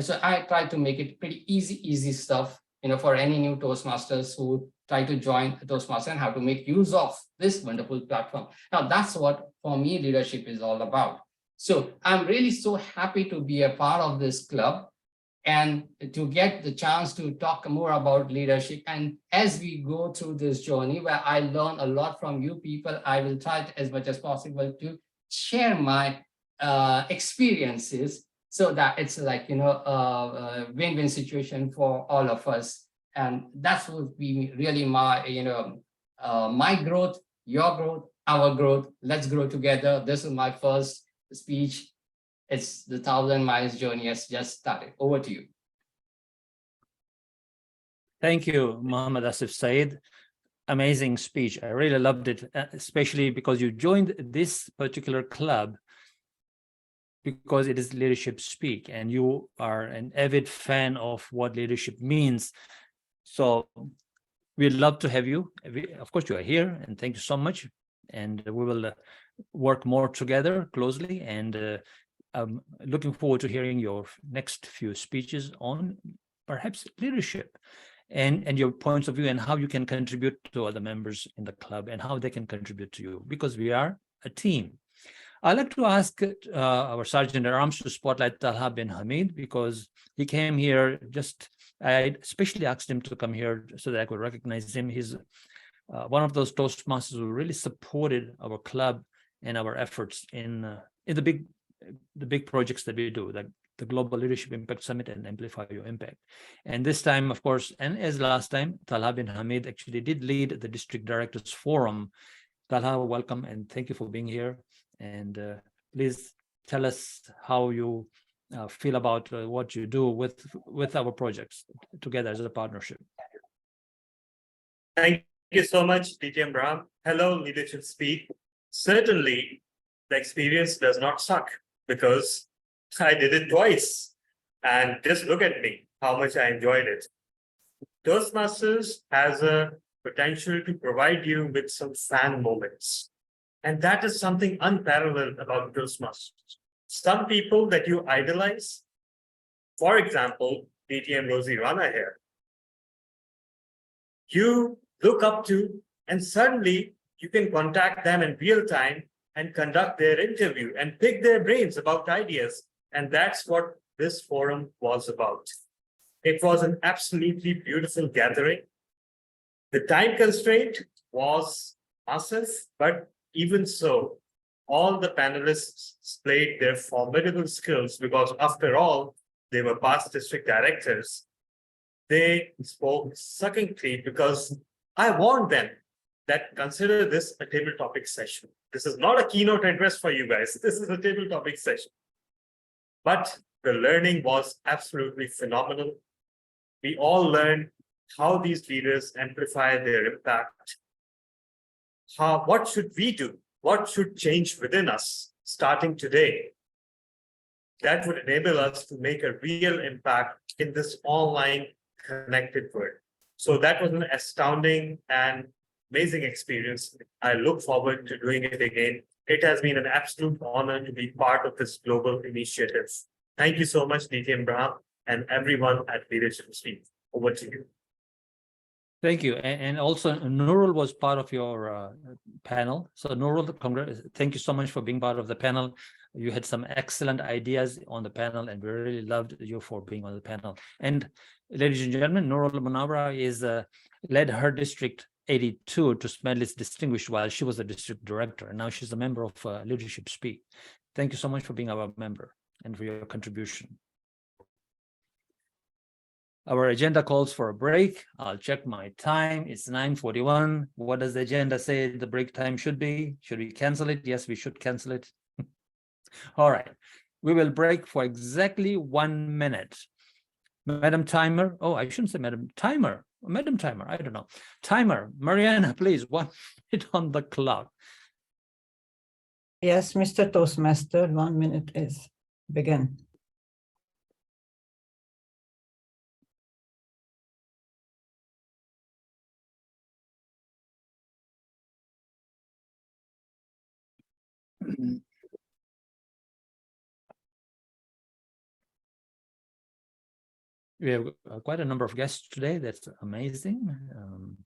So I try to make it pretty easy stuff, for any new Toastmasters who try to join Toastmaster and how to make use of this wonderful platform. Now that's what for me leadership is all about. So I'm really so happy to be a part of this club and to get the chance to talk more about leadership. And as we go through this journey where I learn a lot from you people, I will try as much as possible to share my experiences so that it's like, a win-win situation for all of us. And that would be really my, my growth, your growth, our growth. Let's grow together. This is my first speech. It's the 1,000 miles journey has just started. Over to you. Thank you, Mohmad Asif Saiyed. Amazing speech. I really loved it, especially because you joined this particular club because it is Leadership Speak, and you are an avid fan of what leadership means. So we'd love to have you. Of course, you are here, and thank you so much. And we will work more together closely, and I'm looking forward to hearing your next few speeches on perhaps leadership and your points of view and how you can contribute to other members in the club and how they can contribute to you, because we are a team. I'd like to ask our Sergeant at Arms to spotlight Talha bin Hamid, because he came here I especially asked him to come here so that I could recognize him. He's one of those Toastmasters who really supported our club and our efforts in the big projects that we do, like the Global Leadership Impact Summit and Amplify Your Impact. And this time, of course, and as last time, Talha bin Hamid actually did lead the District Directors Forum. Talha, welcome, and thank you for being here. And please tell us how you feel about what you do with our projects together as a partnership. Thank you so much, DTM Brahm. Hello, Leadership Speak. Certainly, the experience does not suck because I did it twice. And just look at me, how much I enjoyed it. Toastmasters has a potential to provide you with some fan moments. And that is something unparalleled about Toastmasters. Some people that you idolize, for example, DTM Rosie Rana here, you look up to, and suddenly you can contact them in real time and conduct their interview and pick their brains about ideas. And that's what this forum was about. It was an absolutely beautiful gathering. The time constraint was massive, but even so, all the panelists displayed their formidable skills because after all, they were past district directors. They spoke succinctly because I warned them that consider this a table topic session. This is not a keynote address for you guys. This is a table topic session. But the learning was absolutely phenomenal. We all learned how these leaders amplify their impact. What should we do? What should change within us starting today? That would enable us to make a real impact in this online connected world. So that was an astounding and amazing experience. I look forward to doing it again. It has been an absolute honor to be part of this global initiative. Thank you so much, Niti and Brahm, and everyone at Leadership Speak. Over to you. Thank you. And also, Nurul was part of your panel. So Nurul, congrats. Thank you so much for being part of the panel. You had some excellent ideas on the panel, and we really loved you for being on the panel. And ladies and gentlemen, Nurul Munawara is led her district 82 to medalist distinguished while she was the district director, and now she's a member of Leadership Speak. Thank you so much for being our member and for your contribution. Our agenda calls for a break. I'll check my time. It's 9:41. What does the agenda say the break time should be? Should we cancel it? Yes, we should cancel it. All right. We will break for exactly 1 minute. Madam Timer. Oh, I shouldn't say Madam Timer. Madam Timer, I don't know. Timer, Mariana, please, 1 minute on the clock. Yes, Mr. Toastmaster, 1 minute is begin. We have quite a number of guests today. That's amazing. You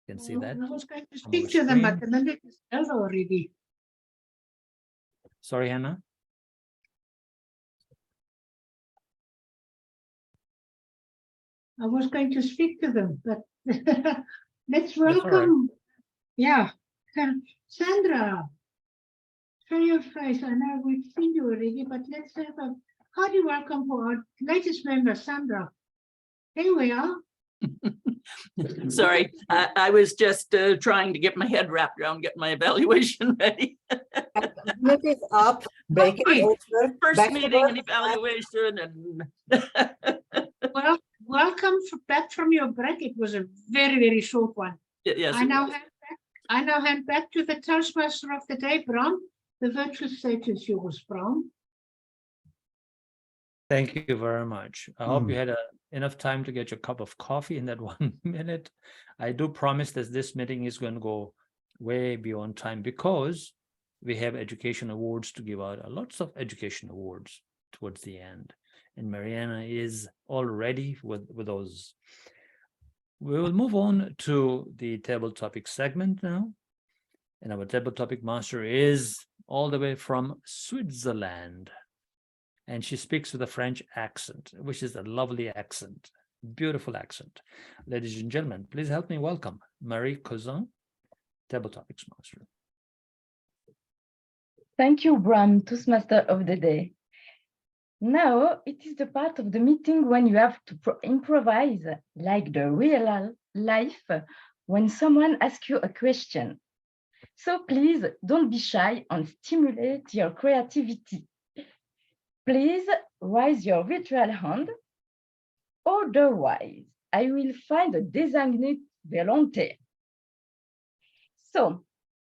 can see that. I was going to speak to them, but the minute is over already. Sorry, Hannah. I was going to speak to them, but let's welcome. Yeah, Sandra. Show your face. I know we've seen you already, but let's have a hearty welcome for our latest member, Sandra. Here we are. Sorry, I was just trying to get my head wrapped around getting my evaluation ready. Minute is up. Break it over. First meeting and evaluation, and Well, welcome back from your break. It was a very, very short one. yes, I now hand back to the Toastmaster of the day, Brahm. The virtual stage is yours, Brahm. Thank you very much. I hope you had enough time to get your cup of coffee in that 1 minute. I do promise that this meeting is going to go way beyond time because we have education awards to give out, lots of education awards towards the end. And Mariana is all ready with those. We will move on to the table topic segment now. And our table topic master is all the way from Switzerland. And she speaks with a French accent, which is a lovely accent, beautiful accent. Ladies and gentlemen, please help me welcome Marie Cousin, Table Topics Master. Thank you, Brahm, Toastmaster of the day. Now, it is the part of the meeting when you have to improvise like the real life when someone asks you a question. So please don't be shy and stimulate your creativity. Please raise your virtual hand. Otherwise, I will find a designated volunteer. So,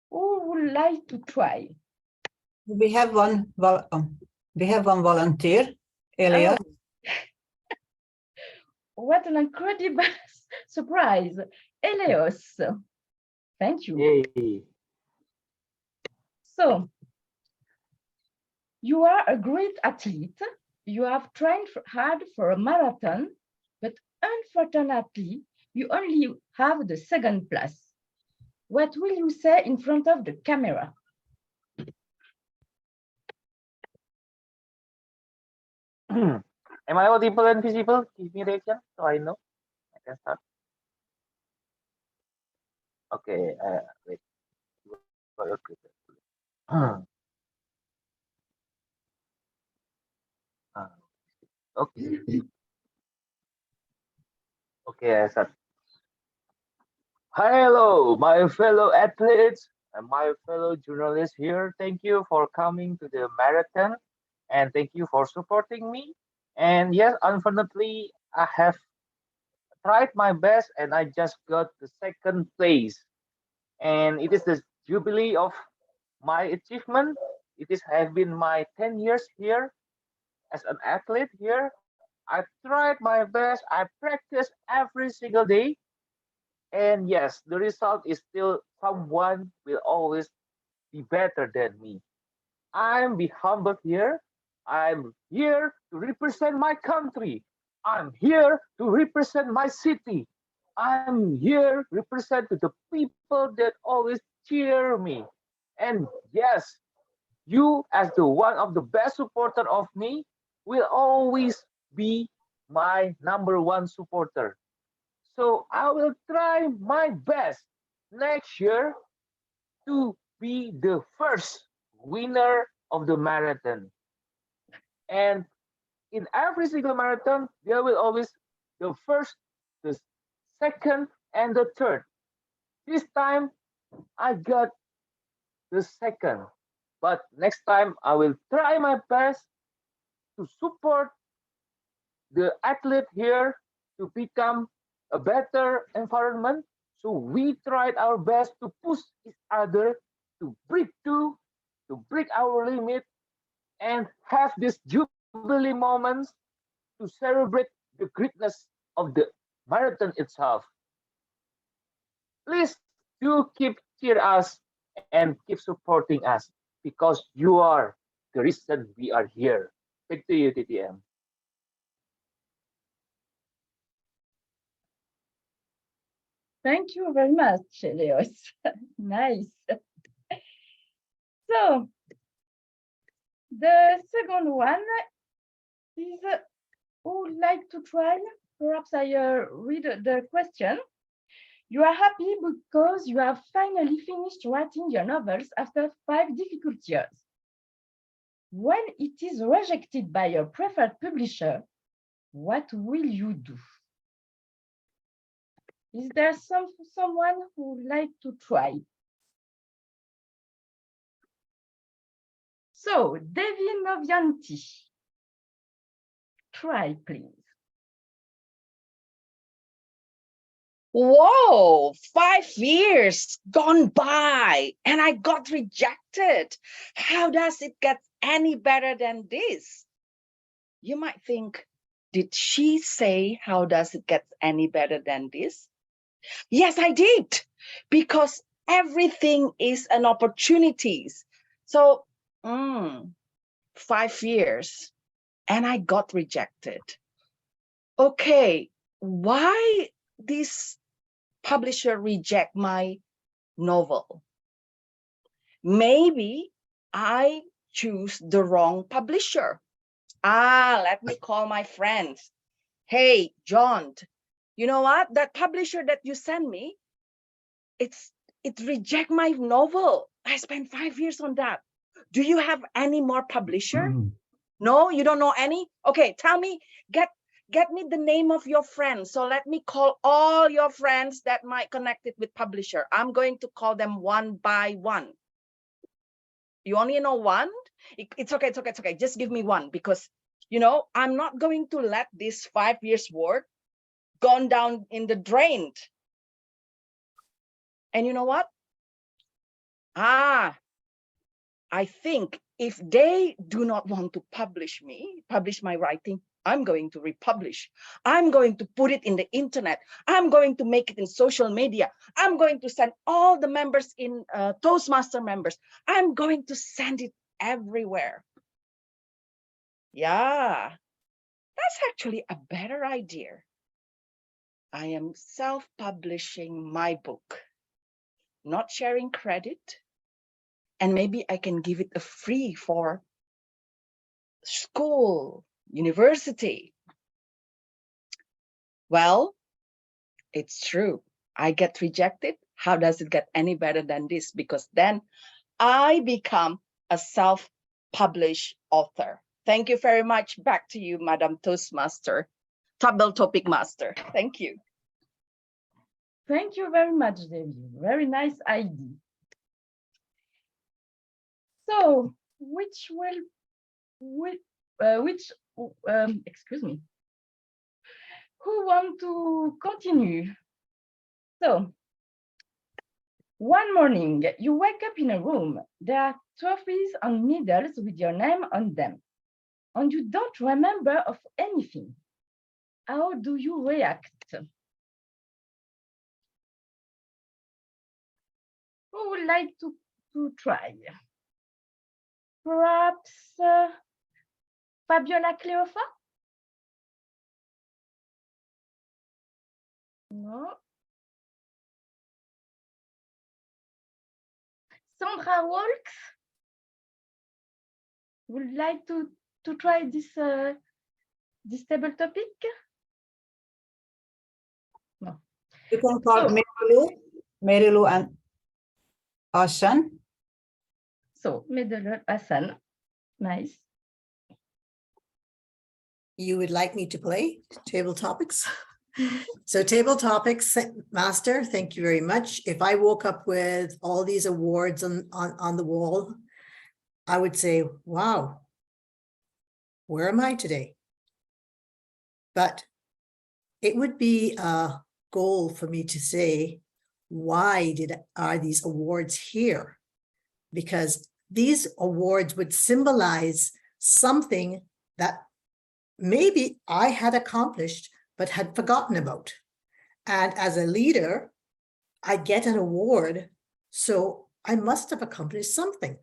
who would like to try? We have one volunteer, Elias. Oh. What an incredible surprise, Elias. Thank you. Yay. So, you are a great athlete. You have trained hard for a marathon, but unfortunately, you only have the second place. What will you say in front of the camera? Am I audible and visible? Give me reaction so I know. I can start. Okay, wait. Okay. Okay, I start. Hello, my fellow athletes and my fellow journalists here. Thank you for coming to the marathon and thank you for supporting me. And yes, unfortunately, I have tried my best and I just got the second place. And it is the jubilee of my achievement. Has been my 10 years here as an athlete here. I tried my best. I practice every single day. And yes, the result is still someone will always be better than me. I'm be humble here. I'm here to represent my country. I'm here to represent my city. I'm here represent to the people that always cheer me. And yes, you as the one of the best supporter of me will always be my number one supporter. So I will try my best next year to be the first winner of the marathon. And in every single marathon, there will always the first, the second, and the third. This time, I got the second. But next time, I will try my best to support the athlete here to become a better environment. So we tried our best to push each other to break our limit, and have these jubilee moments to celebrate the greatness of the marathon itself. Please do keep cheer us and keep supporting us because you are the reason we are here. Back to you, TTM. Thank you very much, Elios. Nice. So, the second one is who would like to try? Perhaps I read the question. You are happy because you have finally finished writing your novels after 5 difficult years. When it is rejected by your preferred publisher, what will you do? Is there someone who would like to try? So, Devi Novianti, try, please. Whoa, 5 years gone by and I got rejected. How does it get any better than this? You might think, did she say, how does it get any better than this? Yes, I did, because everything is an opportunity. So 5 years and I got rejected. Okay, why this publisher reject my novel? Maybe I choose the wrong publisher. Let me call my friends. Hey, John, you know what? That publisher that you sent me, it reject my novel. I spent 5 years on that. Do you have any more publisher? No, you don't know any? Okay, tell me, get me the name of your friends. So let me call all your friends that might connect it with publisher. I'm going to call them one by one. You only know one? It's okay. Just give me one, because, you know, I'm not going to let this 5 years work gone down in the drain. And you know what? I think if they do not want to publish my writing, I'm going to republish. I'm going to put it in the internet. I'm going to make it in social media. I'm going to send all the members in Toastmaster members. I'm going to send it everywhere. Yeah, that's actually a better idea. I am self-publishing my book, not sharing credit. And maybe I can give it a free for school, university. Well, it's true. I get rejected. How does it get any better than this? Because then I become a self-published author. Thank you very much. Back to you, Madam Toastmaster, Table Topic Master. Thank you. Thank you very much, Devi. Very nice idea. So, excuse me. Who want to continue? So, one morning, you wake up in a room. There are trophies and medals with your name on them, and you don't remember of anything. How do you react? Who would like to try? Perhaps Fabiola Cleofa? No. Sandra Walks would like to try this table topic? No. You can call Merilu and Ashan. So, Medelu Hassan, nice. You would like me to play table topics? So table topics, master, thank you very much. If I woke up with all these awards on the wall, I would say, wow, where am I today? But it would be a goal for me to say, why are these awards here? Because these awards would symbolize something that maybe I had accomplished but had forgotten about. And as a leader, I get an award, so I must have accomplished something.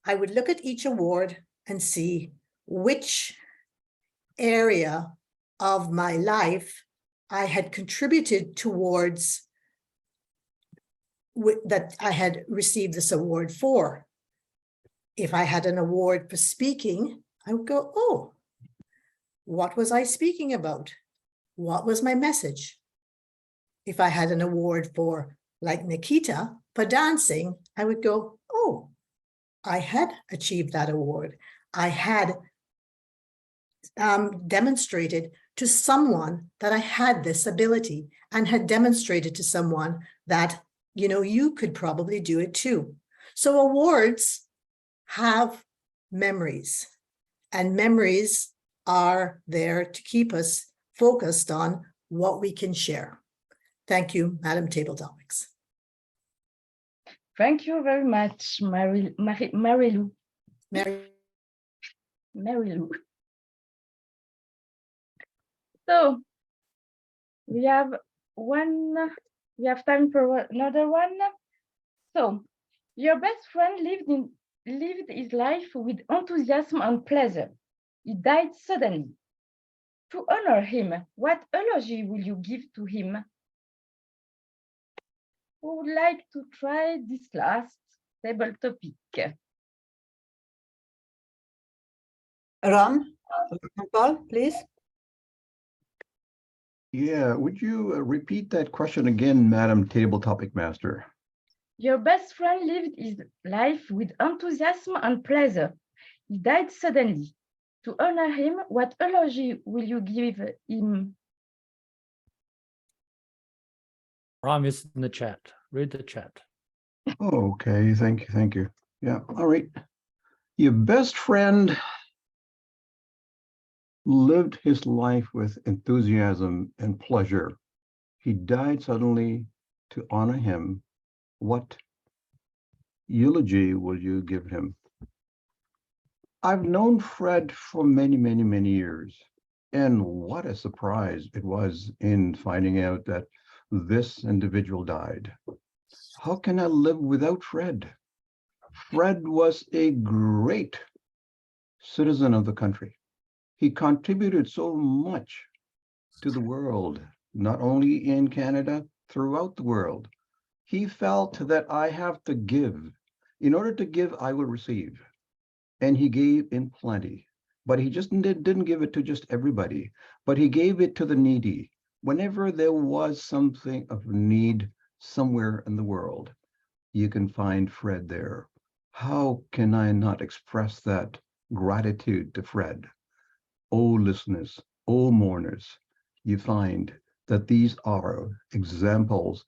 I would look at each award and see which area of my life I had contributed towards that I had received this award for. If I had an award for speaking, I would go, oh, what was I speaking about? What was my message? If I had an award for, like Nikhita, for dancing, I would go, oh, I had achieved that award. I had demonstrated to someone that I had this ability and had demonstrated to someone that, you know, you could probably do it too. So awards have memories, and memories are there to keep us focused on what we can share. Thank you, Madam Table Topics. Thank you very much, Marilu. Marilu. So we have time for another one. So your best friend lived his life with enthusiasm and pleasure. He died suddenly. To honor him, what eulogy will you give to him? Who would like to try this last table topic? Ram, please. Yeah, would you repeat that question again, Madam Table Topic Master? Your best friend lived his life with enthusiasm and pleasure. He died suddenly. To honor him, what eulogy will you give him? Brahm is in the chat. Read the chat. Oh, okay, thank you. Yeah, all right. Your best friend lived his life with enthusiasm and pleasure. He died suddenly. To honor him, what eulogy will you give him? I've known Fred for many, many, many years, and what a surprise it was in finding out that this individual died. How can I live without Fred? Fred was a great citizen of the country. He contributed so much to the world, not only in Canada, throughout the world. He felt that I have to give. In order to give, I will receive. And he gave in plenty. But he just didn't give it to just everybody, but he gave it to the needy. Whenever there was something of need somewhere in the world, you can find Fred there. How can I not express that gratitude to Fred? Oh, listeners, oh, mourners, you find that these are examples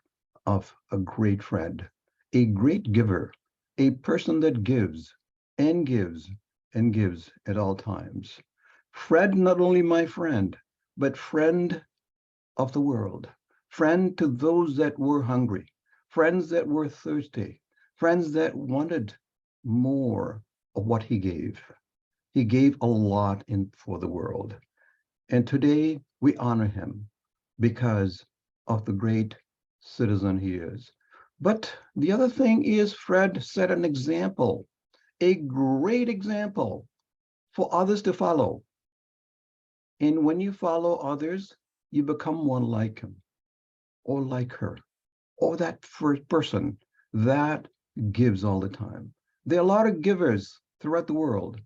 of a great friend, a great giver, a person that gives and gives and gives at all times. Fred, not only my friend, but friend of the world, friend to those that were hungry, friends that were thirsty, friends that wanted more of what he gave. He gave a lot for the world. And today we honor him because of the great citizen he is. But the other thing is Fred set an example, a great example for others to follow. And when you follow others, you become one like him or like her or that first person that gives all the time. There are a lot of givers throughout the world,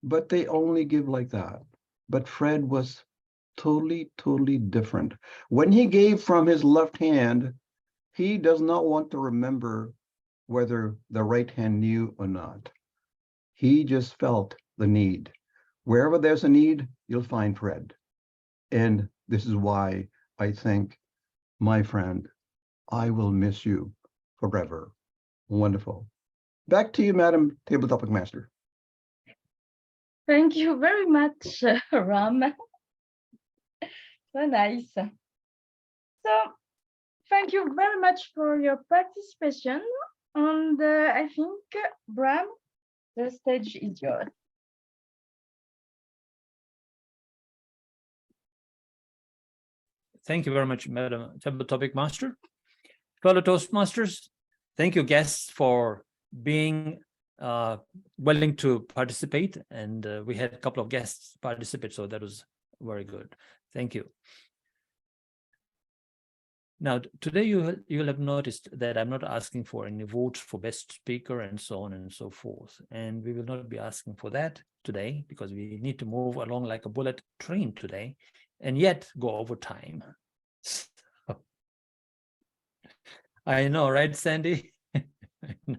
but they only give like that. But Fred was totally, totally different. When he gave from his left hand, he does not want to remember whether the right hand knew or not. He just felt the need. Wherever there's a need, you'll find Fred. And this is why I think, my friend, I will miss you forever. Wonderful. Back to you, Madam Table Topic Master. Thank you very much, Ram. So nice. So, thank you very much for your participation. And I think, Brahm, the stage is yours. Thank you very much, Madam Table Topic Master. Fellow Toastmasters, thank you, guests, for being willing to participate. And we had a couple of guests participate, so that was very good. Thank you. Now, today you'll have noticed that I'm not asking for any votes for best speaker and so on and so forth. And we will not be asking for that today because we need to move along like a bullet train today and yet go over time. I know, right, Sandy? I know.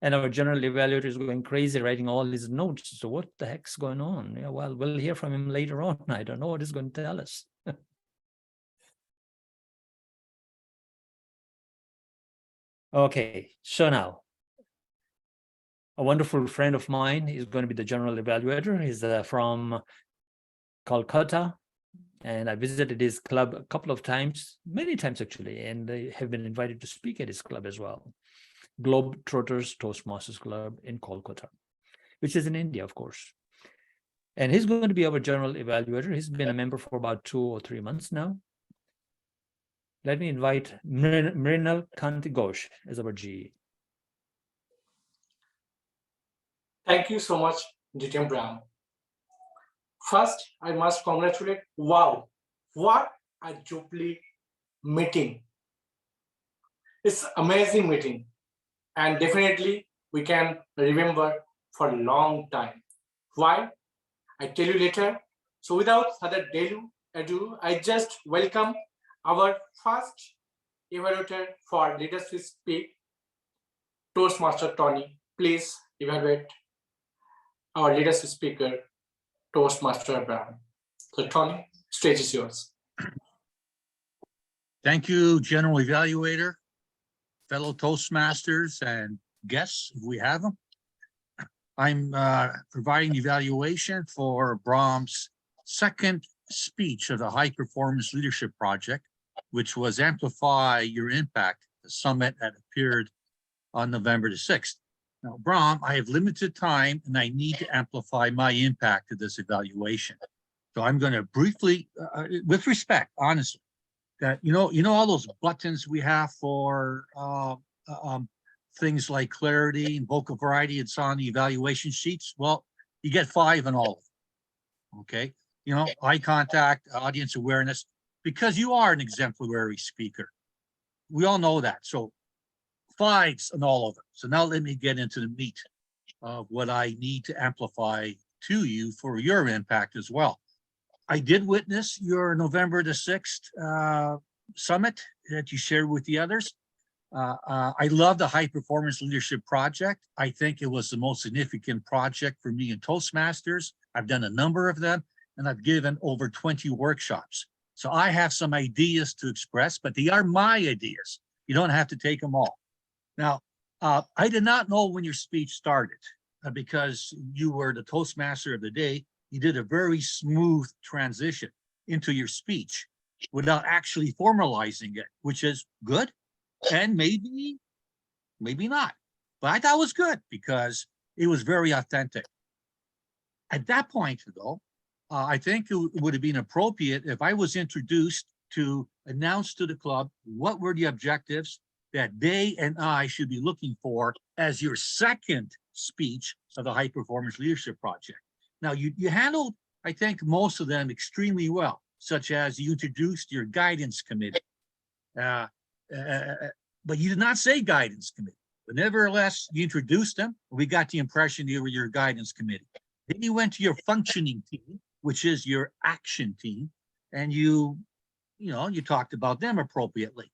And our general evaluator is going crazy writing all these notes. So what the heck's going on? Yeah, well, we'll hear from him later on. I don't know what he's going to tell us. Okay, so now a wonderful friend of mine is going to be the general evaluator. He's from Kolkata, and I visited his club a couple of times, many times actually, and I have been invited to speak at his club as well. Globetrotters Toastmasters Club in Kolkata, which is in India, of course. And he's going to be our general evaluator. He's been a member for about 2 or 3 months now. Let me invite Mrinal Kanti Ghosh as our GE. Thank you so much, DTM Brahm. First, I must congratulate. Wow, what a Jubilee meeting. It's amazing meeting. And definitely we can remember for a long time. Why? I tell you later. So without further ado, I just welcome our first evaluator for leadership speak, Toastmaster Tony. Please evaluate our leadership speaker, Toastmaster Brahm. So Tony, stage is yours. Thank you, General Evaluator, fellow Toastmasters and guests, if we have them. I'm providing evaluation for Brahm's second speech of the High Performance Leadership Project, which was Amplify Your Impact, the summit that appeared on November the 6th. Now, Brahm, I have limited time and I need to amplify my impact to this evaluation. So I'm going to briefly, with respect, honestly, that, you know all those buttons we have for things like clarity and vocal variety, it's on the evaluation sheets. Well, you get 5 in all of them, okay? You know, eye contact, audience awareness, because you are an exemplary speaker. We all know that. So 5s in all of them. So now let me get into the meat of what I need to amplify to you for your impact as well. I did witness your November the 6th summit that you shared with the others. I love the High Performance Leadership Project. I think it was the most significant project for me in Toastmasters. I've done a number of them and I've given over 20 workshops. So I have some ideas to express, but they are my ideas. You don't have to take them all. Now, I did not know when your speech started because you were the Toastmaster of the day. You did a very smooth transition. into your speech without actually formalizing it, which is good and maybe not. But I thought it was good because it was very authentic. At that point, though, I think it would have been appropriate if I was introduced to announce to the club what were the objectives that they and I should be looking for as your second speech of the High Performance Leadership Project. Now, you handled, I think, most of them extremely well, such as you introduced your guidance committee. But you did not say guidance committee. But nevertheless, you introduced them. We got the impression you were your guidance committee. Then you went to your functioning team, which is your action team, and you talked about them appropriately.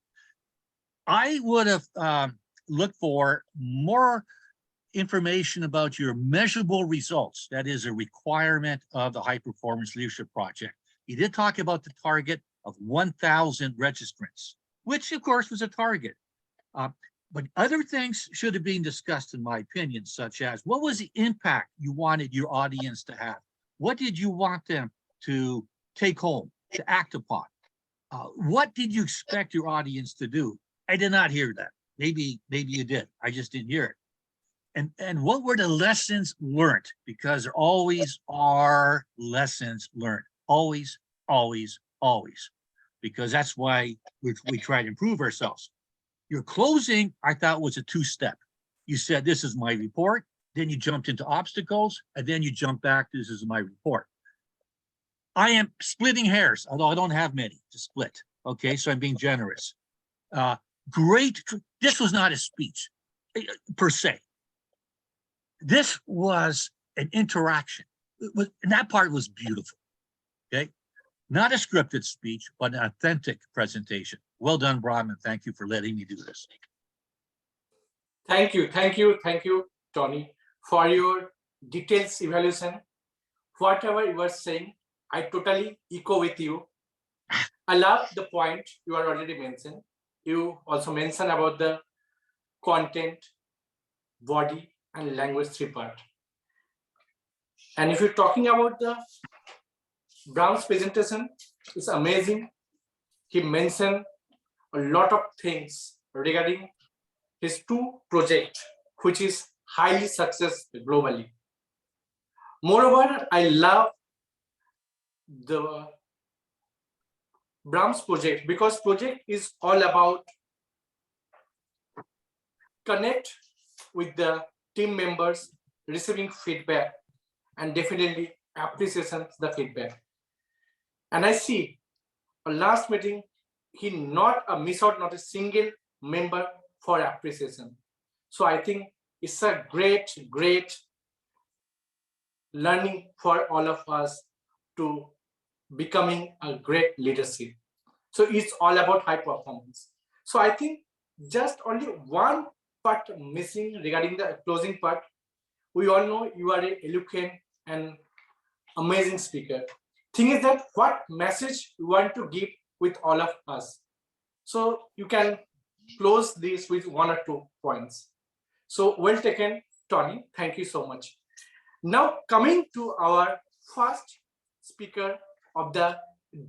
I would have looked for more information about your measurable results. That is a requirement of the High Performance Leadership Project. You did talk about the target of 1,000 registrants, which of course was a target. But other things should have been discussed, in my opinion, such as what was the impact you wanted your audience to have? What did you want them to take home, to act upon? What did you expect your audience to do? I did not hear that. Maybe you did. I just didn't hear it. And what were the lessons learned? Because there always are lessons learned. Always, always, always. Because that's why we try to improve ourselves. Your closing, I thought, was a two-step. You said, this is my report. Then you jumped into obstacles. And then you jumped back, this is my report. I am splitting hairs, although I don't have many to split. Okay, so I'm being generous. Great. This was not a speech per se. This was an interaction. And that part was beautiful. Okay, not a scripted speech, but an authentic presentation. Well done, Brahm, and thank you for letting me do this. Thank you, Tony, for your details evaluation. Whatever you were saying, I totally echo with you. I love the point you are already mentioned. You also mentioned about the content, body, and language three part. And if you're talking about the Brahm's presentation, it's amazing. He mentioned a lot of things regarding his two projects, which is highly successful globally. Moreover, I love the Brahm's project because project is all about connect with the team members, receiving feedback, and definitely appreciation the feedback. And I see a last meeting, he not miss out not a single member for appreciation. So I think it's a great learning for all of us to becoming a great leadership. So it's all about high performance. So I think just only one part missing regarding the closing part. We all know you are an eloquent and amazing speaker. Thing is that what message you want to give with all of us. So you can close this with 1 or 2 points. So well taken, Tony. Thank you so much. Now coming to our first speaker of the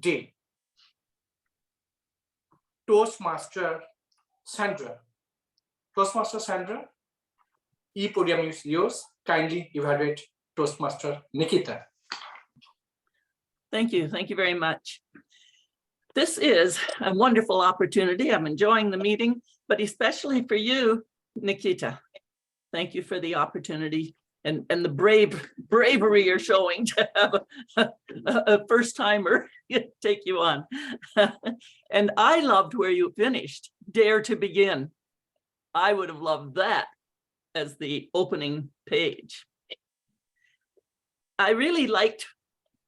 day, Toastmaster Sandra. Toastmaster Sandra, e-podium is yours. Kindly evaluate Toastmaster Nikhita. Thank you very much. This is a wonderful opportunity. I'm enjoying the meeting, but especially for you, Nikhita. Thank you for the opportunity and the bravery you're showing to have a first-timer take you on. And I loved where you finished, dare to begin. I would have loved that as the opening page. I really liked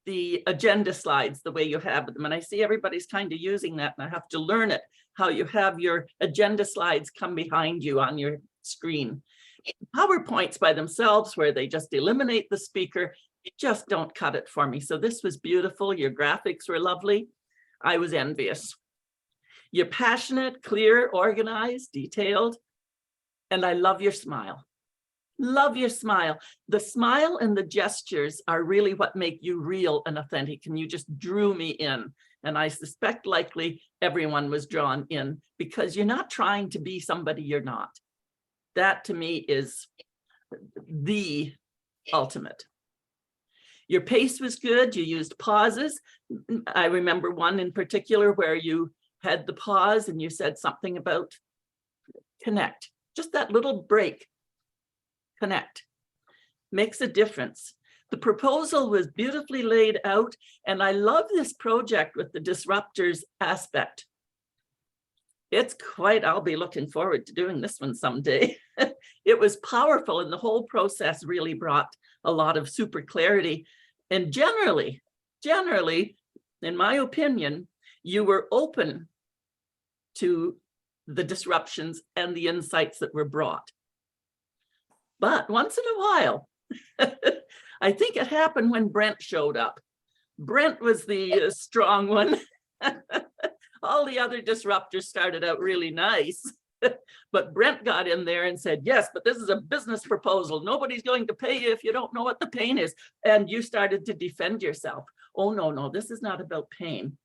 the agenda slides, the way you have them. And I see everybody's kind of using that, and I have to learn it, how you have your agenda slides come behind you on your screen. PowerPoints by themselves, where they just eliminate the speaker, just don't cut it for me. So this was beautiful. Your graphics were lovely. I was envious. You're passionate, clear, organized, detailed, and I love your smile. Love your smile. The smile and the gestures are really what make you real and authentic. And you just drew me in. And I suspect likely everyone was drawn in because you're not trying to be somebody you're not. That to me is the ultimate. Your pace was good. You used pauses. I remember one in particular where you had the pause and you said something about connect. Just that little break. Connect. Makes a difference. The proposal was beautifully laid out, and I love this project with the disruptors aspect. It's quite, I'll be looking forward to doing this one someday. It was powerful, and the whole process really brought a lot of super clarity. And generally, in my opinion, you were open to the disruptions and the insights that were brought. But once in a while, I think it happened when Brent showed up. Brent was the strong one. All the other disruptors started out really nice, but Brent got in there and said, yes, but this is a business proposal. Nobody's going to pay you if you don't know what the pain is. And you started to defend yourself. Oh, no, this is not about pain.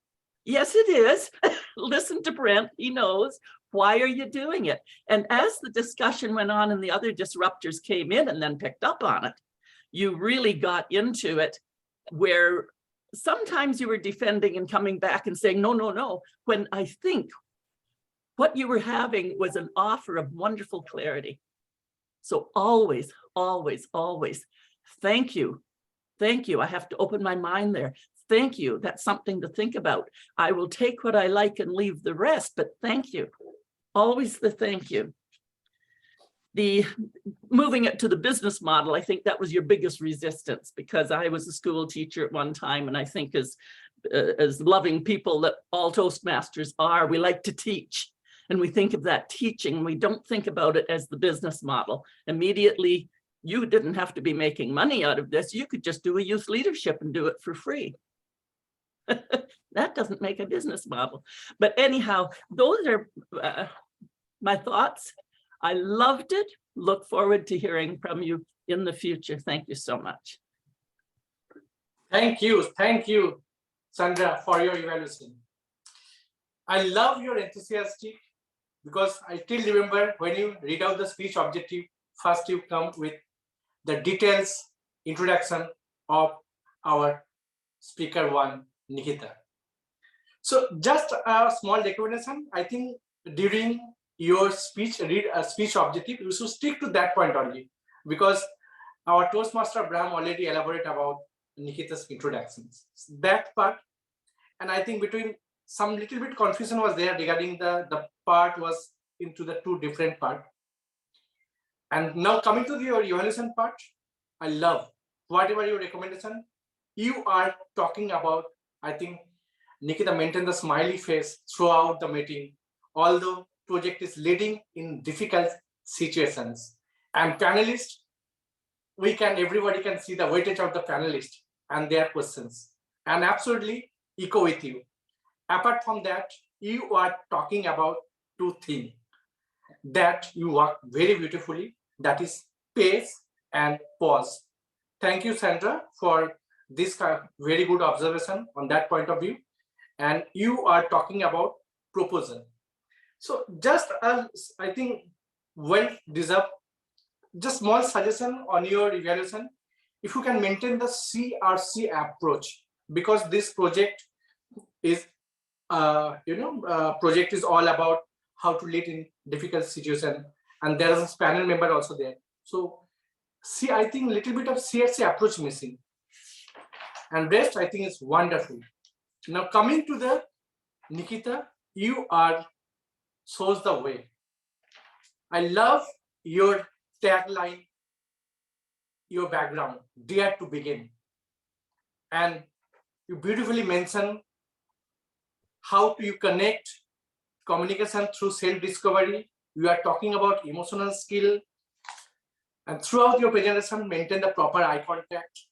Yes, it is. Listen to Brent, he knows. Why are you doing it? And as the discussion went on and the other disruptors came in and then picked up on it, you really got into it where sometimes you were defending and coming back and saying, no, when I think what you were having was an offer of wonderful clarity. So always, thank you. Thank you. I have to open my mind there. Thank you. That's something to think about. I will take what I like and leave the rest, but thank you. Always the thank you. The moving it to the business model, I think that was your biggest resistance, because I was a school teacher at one time, and I think as loving people that all Toastmasters are, we like to teach, and we think of that teaching. We don't think about it as the business model. Immediately, you didn't have to be making money out of this. You could just do a youth leadership and do it for free. That doesn't make a business model. But anyhow, those are my thoughts. I loved it. Look forward to hearing from you in the future. Thank you so much. Thank you, Sandra, for your evaluation. I love your enthusiastic, because I still remember when you read out the speech objective, first you come with the details introduction of our speaker one, Nikhita. So just a small recommendation. I think during your speech, read a speech objective, you should stick to that point only, because our Toastmaster Brahm already elaborated about Nikhita's introductions. That part, and I think between some little bit confusion was there regarding the part was into the two different parts. And now coming to your evaluation part, I love whatever your recommendation, you are talking about. I think Nikhita maintained the smiley face throughout the meeting, although project is leading in difficult situations. And panelists, everybody can see the weightage of the panelists and their questions, and absolutely echo with you. Apart from that, you are talking about two things that you work very beautifully, that is pace and pause. Thank you, Sandra, for this very good observation on that point of view. And you are talking about proposal. So just I think well deserved, just small suggestion on your evaluation. If you can maintain the CRC approach, because this project is, project is all about how to lead in difficult situation, and there is a panel member also there. So see, I think little bit of CRC approach missing, and rest I think is wonderful. Now coming to the Nikhita, you are shows the way. I love your tagline, your background, dare to begin. And you beautifully mention how do you connect communication through self-discovery. You are talking about emotional skill. And throughout your presentation, maintain the proper eye contact.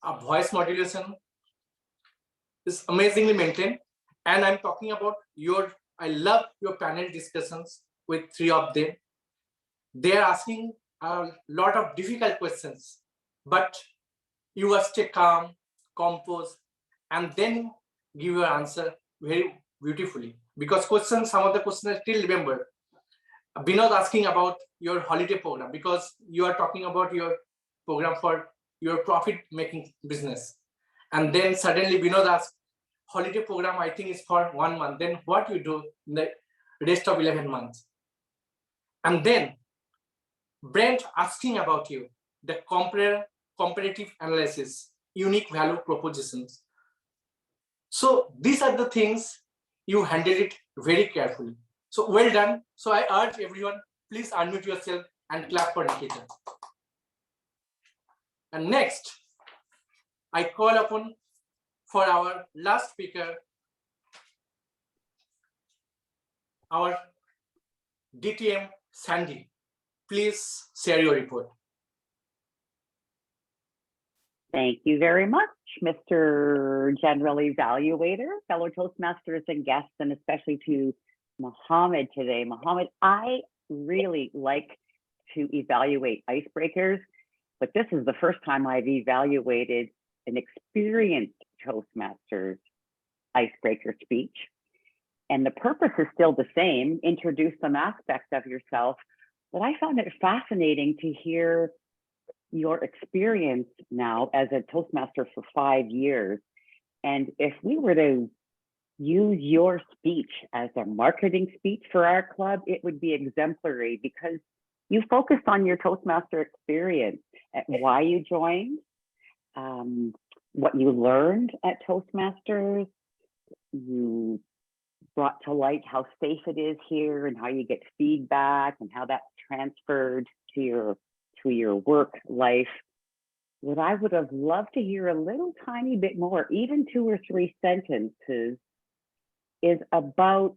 A voice modulation is amazingly maintained. And I'm talking about I love your panel discussions with three of them. They are asking a lot of difficult questions, but you must stay calm, composed, and then give your answer very beautifully. Because some of the questions I still remember. Binod asking about your holiday program, because you are talking about your program for your profit-making business. And then suddenly Binod asked, holiday program, I think is for 1 month. Then what you do in the rest of 11 months? And then Brent asking about you, the comparative analysis, unique value propositions. So these are the things you handled it very carefully. So well done. So I urge everyone, please unmute yourself and clap for Nikhita. And next, I call upon for our last speaker, our DTM Sandy. Please share your report. Thank you very much, Mr. General Evaluator, fellow Toastmasters and guests, and especially to Mohammed today. Mohammed, I really like to evaluate icebreakers, but this is the first time I've evaluated an experienced Toastmasters icebreaker speech. And the purpose is still the same, introduce some aspects of yourself, but I found it fascinating to hear your experience now as a Toastmaster for 5 years. And if we were to use your speech as a marketing speech for our club, it would be exemplary because you focused on your Toastmaster experience, at why you joined, what you learned at Toastmasters. You brought to light how safe it is here and how you get feedback and how that's transferred to your work life. What I would have loved to hear a little tiny bit more, even 2 or 3 sentences, is about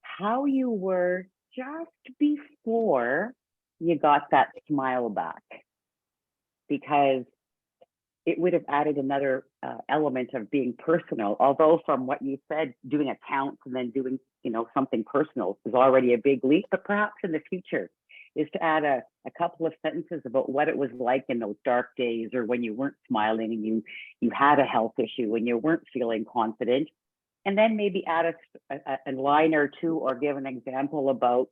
how you were just before you got that smile back, because it would have added another element of being personal. Although from what you said, doing accounts and then doing something personal is already a big leap, but perhaps in the future is to add a couple of sentences about what it was like in those dark days, or when you weren't smiling and you had a health issue and you weren't feeling confident, and then maybe add a line or 2 or give an example about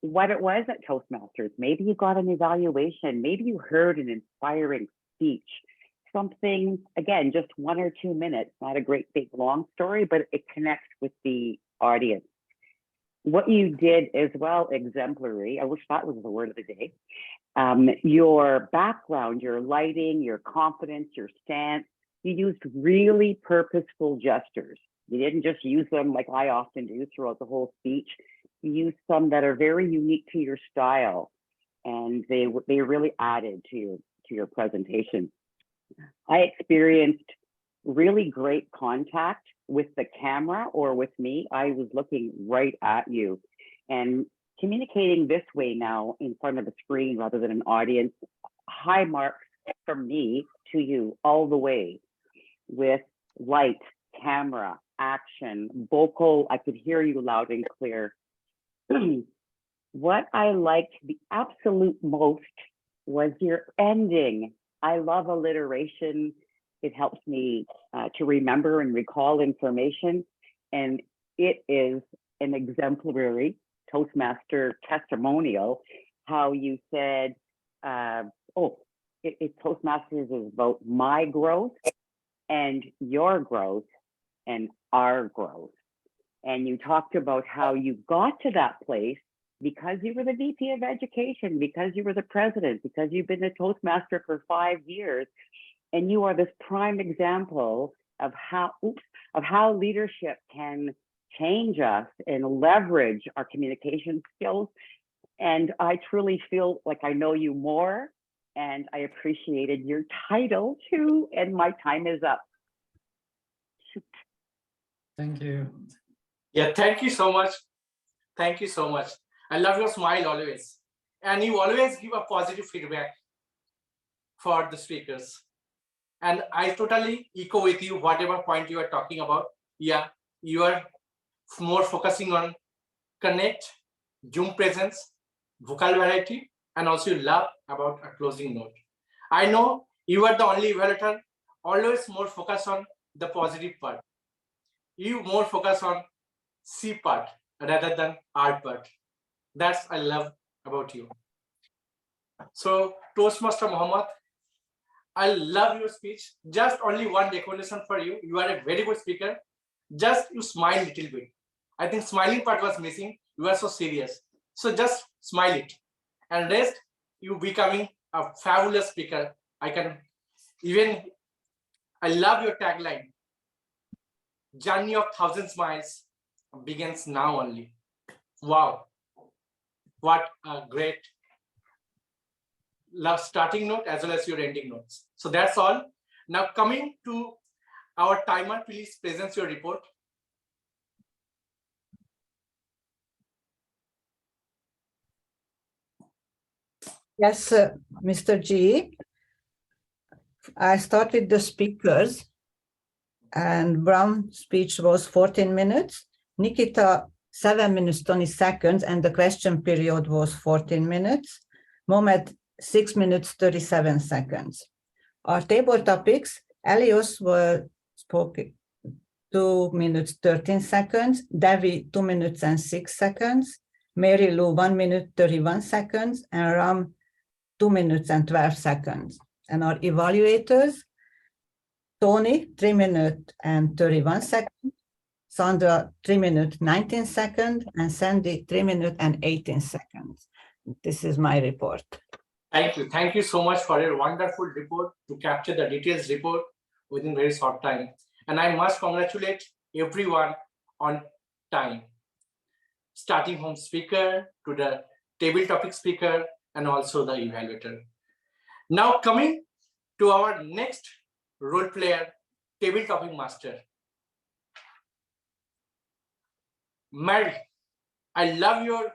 what it was at Toastmasters. Maybe you got an evaluation, maybe you heard an inspiring speech, something, again, just 1 or 2 minutes, not a great big long story, but it connects with the audience. What you did as well, exemplary, I wish that was the word of the day. Your background, your lighting, your confidence, your stance, you used really purposeful gestures. You didn't just use them like I often do throughout the whole speech. You used some that are very unique to your style, and they really added to your presentation. I experienced really great contact with the camera or with me. I was looking right at you, and communicating this way now in front of a screen rather than an audience, high marks from me to you all the way, with light, camera, action, vocal. I could hear you loud and clear. What I liked the absolute most was your ending. I love alliteration. It helps me to remember and recall information. And it is an exemplary Toastmaster testimonial, how you said, Toastmasters is about my growth and your growth and our growth. And you talked about how you got to that place because you were the VP of Education, because you were the president, because you've been a Toastmaster for 5 years. And you are this prime example of how leadership can change us and leverage our communication skills. And I truly feel like I know you more, and I appreciated your title too. And my time is up. Thank you. Yeah, thank you so much. Thank you so much. I love your smile always. And you always give a positive feedback for the speakers. And I totally echo with you, whatever point you are talking about. Yeah, you are more focusing on connect, Zoom presence, vocal variety, and also you love about a closing note. I know you are the only evaluator, always more focus on the positive part. You more focus on C part rather than R part. That's I love about you. So Toastmaster Mohammed, I love your speech. Just only one recommendation for you. You are a very good speaker. Just you smile a little bit. I think smiling part was missing. You are so serious. So just smile it. And rest, you becoming a fabulous speaker. I love your tagline. Journey of 1,000 smiles begins now only. Wow. What a great starting note as well as your ending notes. So that's all. Now coming to our timer, please present your report. Yes, Mr. G. I start with the speakers, and Brahm's speech was 14 minutes. Nikhita, 7 minutes, 20 seconds, and the question period was 14 minutes. Mohmad, 6 minutes, 37 seconds. Our table topics, Elios spoke 2 minutes, 13 seconds. Devi, 2 minutes and 6 seconds. Mary Lou, 1 minute, 31 seconds. And Ram, 2 minutes and 12 seconds. And our evaluators, Tony, 3 minutes and 31 seconds. Sandra, 3 minutes, 19 seconds. And Sandy, 3 minutes and 18 seconds. This is my report. Thank you. Thank you so much for your wonderful report to capture the details report within very short time. And I must congratulate everyone on time, starting from speaker to the table topic speaker and also the evaluator. Now coming to our next role player, table topic master. Mary, I love your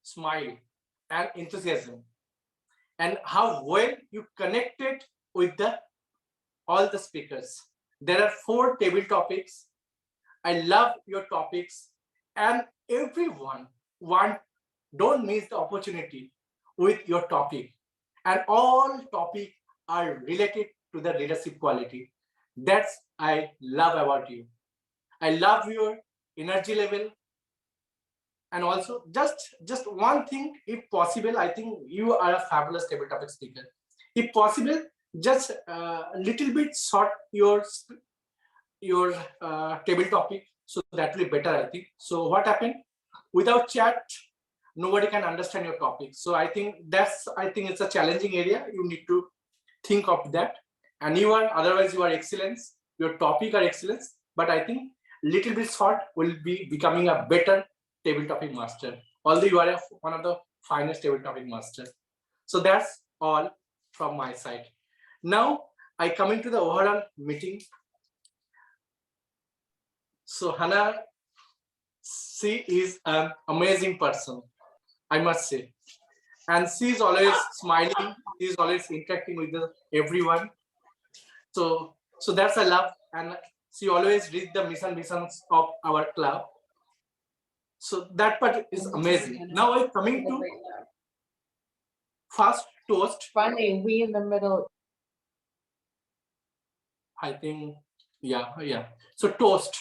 smile and enthusiasm and how well you connected with all the speakers. There are 4 table topics. I love your topics and everyone don't miss the opportunity with your topic, and all topics are related to the leadership quality. That's I love about you. I love your energy level. And also just one thing, if possible, I think you are a fabulous table topic speaker. If possible, just a little bit short your table topic, so that will be better, I think. So what happened? Without chat, nobody can understand your topic. So I think it's a challenging area. You need to think of that. And otherwise you are excellence. Your topic are excellence, but I think little bit short will be becoming a better table topic master. Although you are one of the finest table topic master. So that's all from my side. Now I come into the overall meeting. So Hannah, she is an amazing person, I must say. And she's always smiling, she's always interacting with everyone. So that's a love, and she always reads the missions of our club. So that part is amazing. Now I'm coming to first toast. Funny, we in the middle. I think, yeah. So toast.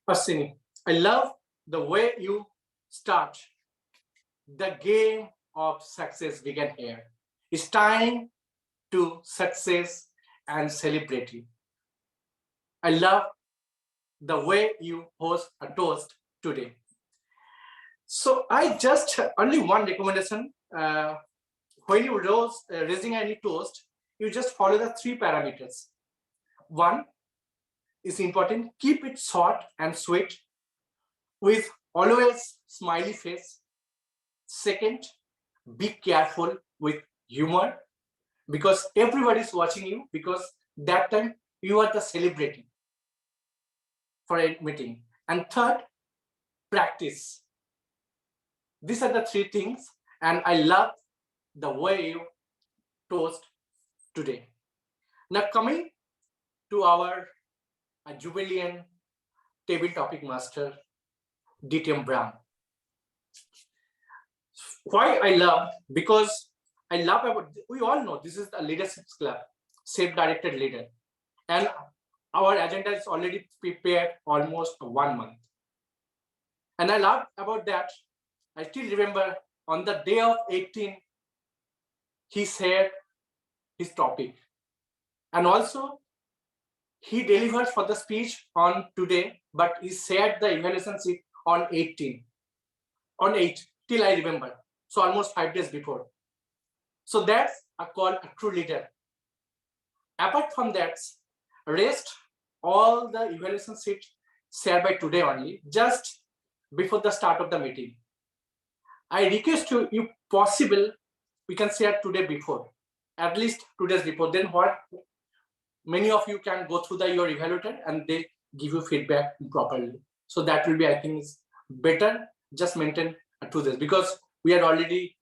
Pasini, I love the way you start. The game of success began here. It's time to success and celebrate it. I love the way you host a toast today. So I just only one recommendation. When you raising any toast, you just follow the 3 parameters. 1 is important, keep it short and sweet with always smiley face. 2nd, be careful with humor because everybody is watching you, because that time you are the celebrating for a meeting. And 3rd, practice. These are the 3 things, and I love the way you toast today. Now coming to our Jubilean table topic master, DTM Brahm. Why I love? Because I love about, we all know this is a leadership club, self-directed leader. And our agenda is already prepared almost 1 month. And I love about that. I still remember on the day of 18, he shared his topic. And also he delivered for the speech on today, but he shared the evaluation sheet on 18, on 8, till I remember. So almost 5 days before. So that's called a true leader. Apart from that, rest all the evaluation sheet shared by today only, just before the start of the meeting. I request you, if possible, we can share today before, at least 2 days before. Then what? Many of you can go through your evaluator and they give you feedback properly. So that will be, I think, is better. Just maintain 2 days because we are already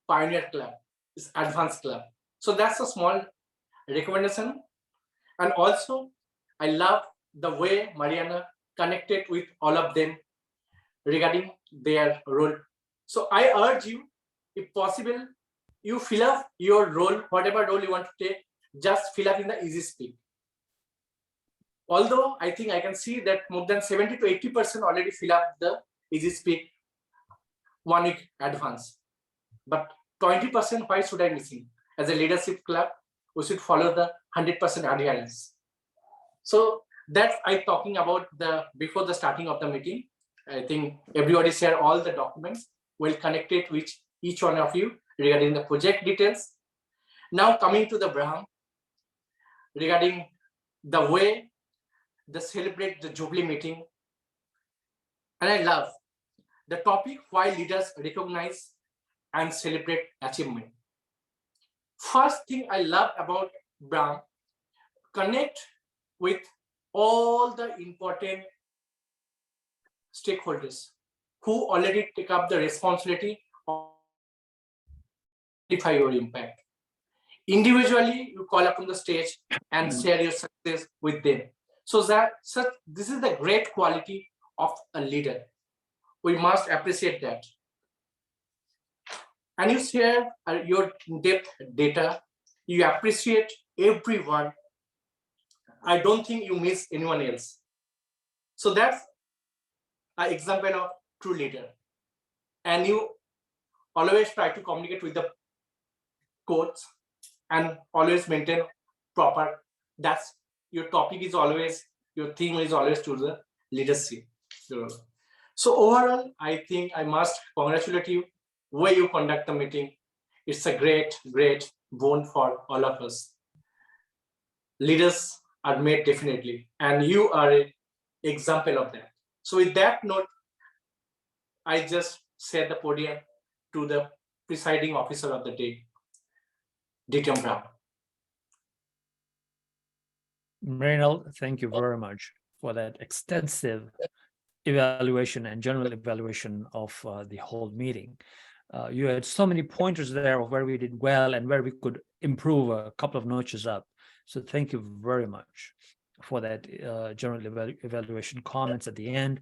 pioneer club, it's advanced club. So that's a small recommendation. And also, I love the way Mariana connected with all of them regarding their role. So I urge you, if possible, you fill up your role, whatever role you want to take, just fill up in the easy speak. Although I think I can see that more than 70 to 80% already fill up the easy speak 1 week advance. But 20%, why should I missing? As a leadership club, we should follow the 100% adherence. So that's I talking about the before the starting of the meeting. I think everybody share all the documents. We'll connect it with each one of you regarding the project details. Now coming to the Brahm, regarding the way they celebrate the Jubilee meeting. And I love the topic, why leaders recognize and celebrate achievement. First thing I love about Brahm, connect with all the important stakeholders who already take up the responsibility of amplify your impact. Individually, you call up on the stage and share your success with them. So this is the great quality of a leader. We must appreciate that. And you share your in-depth data. You appreciate everyone. I don't think you miss anyone else. So that's an example of true leader. And you always try to communicate with the coach and always maintain proper. That's your topic is always, your theme is always to the leadership. So overall, I think I must congratulate you way you conduct the meeting. It's a great, great boon for all of us. Leaders are made definitely, and you are an example of that. So with that note, I just share the podium to the presiding officer of the day, DTM Brahm. Marinal, thank you very much for that extensive evaluation and general evaluation of the whole meeting. You had so many pointers there of where we did well and where we could improve a couple of notches up. So thank you very much for that general evaluation comments at the end.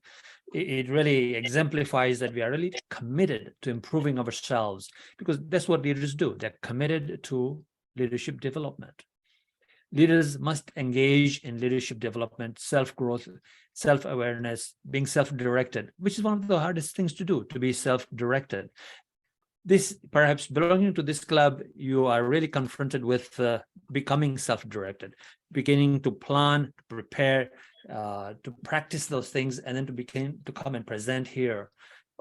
It really exemplifies that we are really committed to improving ourselves, because that's what leaders do. They're committed to leadership development. Leaders must engage in leadership development, self-growth, self-awareness, being self-directed, which is one of the hardest things to do, to be self-directed. This, perhaps belonging to this club, you are really confronted with becoming self-directed, beginning to plan, to prepare, to practice those things, and then to come and present here.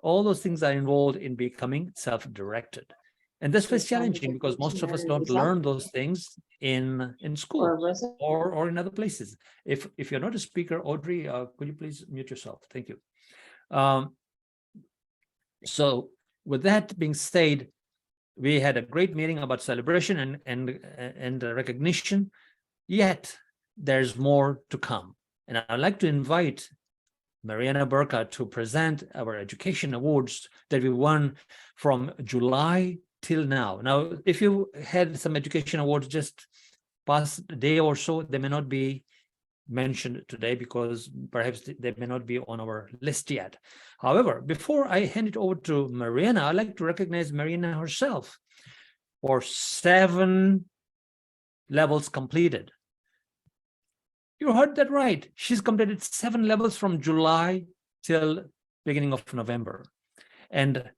All those things are involved in becoming self-directed. And that's what's challenging, because most of us don't learn those things in school or in other places. If you're not a speaker, Audrey, could you please mute yourself? Thank you. So with that being said, we had a great meeting about celebration and recognition, yet there's more to come. And I'd like to invite Mariana Burka to present our education awards that we won from July till now. Now, if you had some education awards just past a day or so, they may not be mention today because perhaps they may not be on our list yet. However, before I hand it over to Mariana, I'd like to recognize Mariana herself for 7 levels completed. You heard that right. She's completed 7 levels from July till beginning of November. And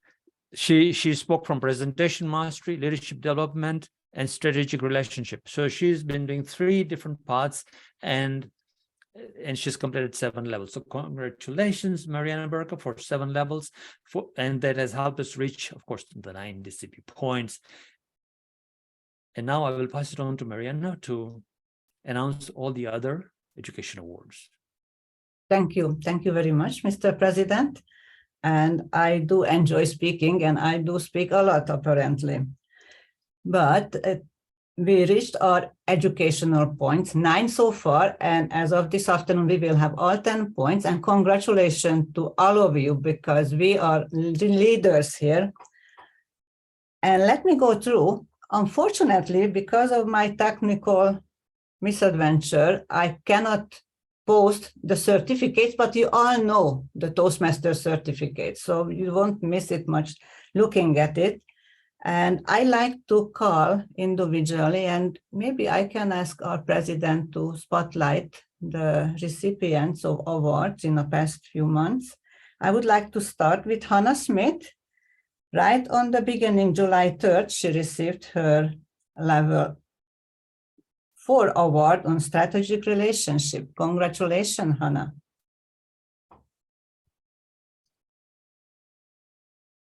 she spoke from presentation mastery, leadership development, and strategic relationship. So she's been doing 3 different parts, and she's completed 7 levels. So congratulations, Mariana Burka, for 7 levels, and that has helped us reach, of course, the 9 DCP points. And now I will pass it on to Mariana to announce all the other education awards. Thank you. Thank you very much, Mr. President. And I do enjoy speaking, and I do speak a lot, apparently. But we reached our educational points, 9 so far, and as of this afternoon, we will have all 10 points. And congratulations to all of you, because we are leaders here. And let me go through. Unfortunately, because of my technical misadventure, I cannot post the certificates, but you all know the Toastmaster certificate, so you won't miss it much looking at it. And I like to call individually, and maybe I can ask our president to spotlight the recipients of awards in the past few months. I would like to start with Hannah Smith. Right on the beginning, July 3rd, she received her level 4 award on strategic relationship. Congratulations, Hannah.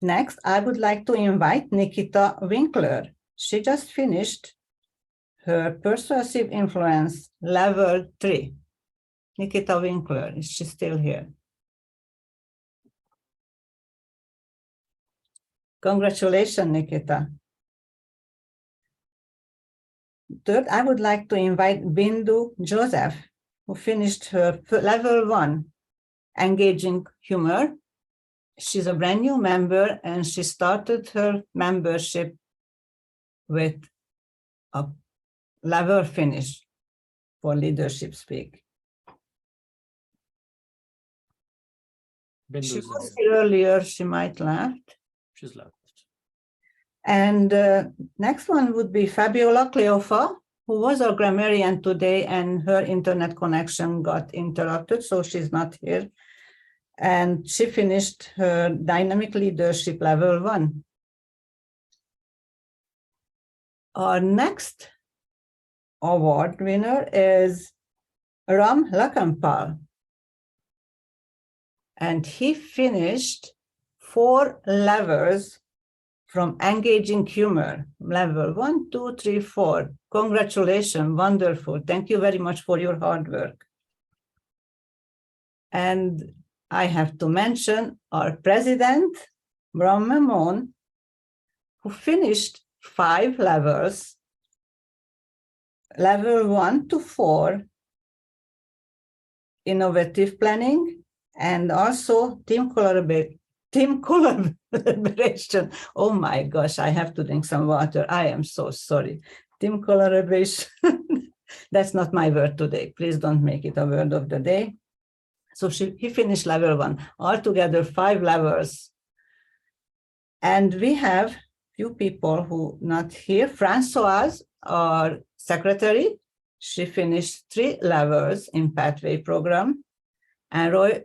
Next, I would like to invite Nikhita Winkler. She just finished her Persuasive Influence level 3. Nikhita Winkler, is she still here? Congratulations, Nikhita. Third, I would like to invite Bindu Joseph, who finished her level 1, Engaging Humor. She's a brand new member, and she started her membership with a level finish for Leadership Speak. She was here earlier, she might left. She's left. And next one would be Fabiola Cleofa, who was our grammarian today, and her internet connection got interrupted, so she's not here. And she finished her Dynamic Leadership level 1. Our next award winner is Ram Lakampal. And he finished 4 levels from Engaging Humor, level 1, 2, 3, 4. Congratulations, wonderful. Thank you very much for your hard work. And I have to mention our president, Brahm Memone, who finished 5 levels, level 1 to 4, innovative planning, and also team collaboration. Oh my gosh, I have to drink some water. I am so sorry. Team collaboration. That's not my word today. Please don't make it a word of the day. So he finished level 1. Altogether 5 levels. And we have few people who not here. Françoise, our secretary, she finished 3 levels in Pathway program. And Roy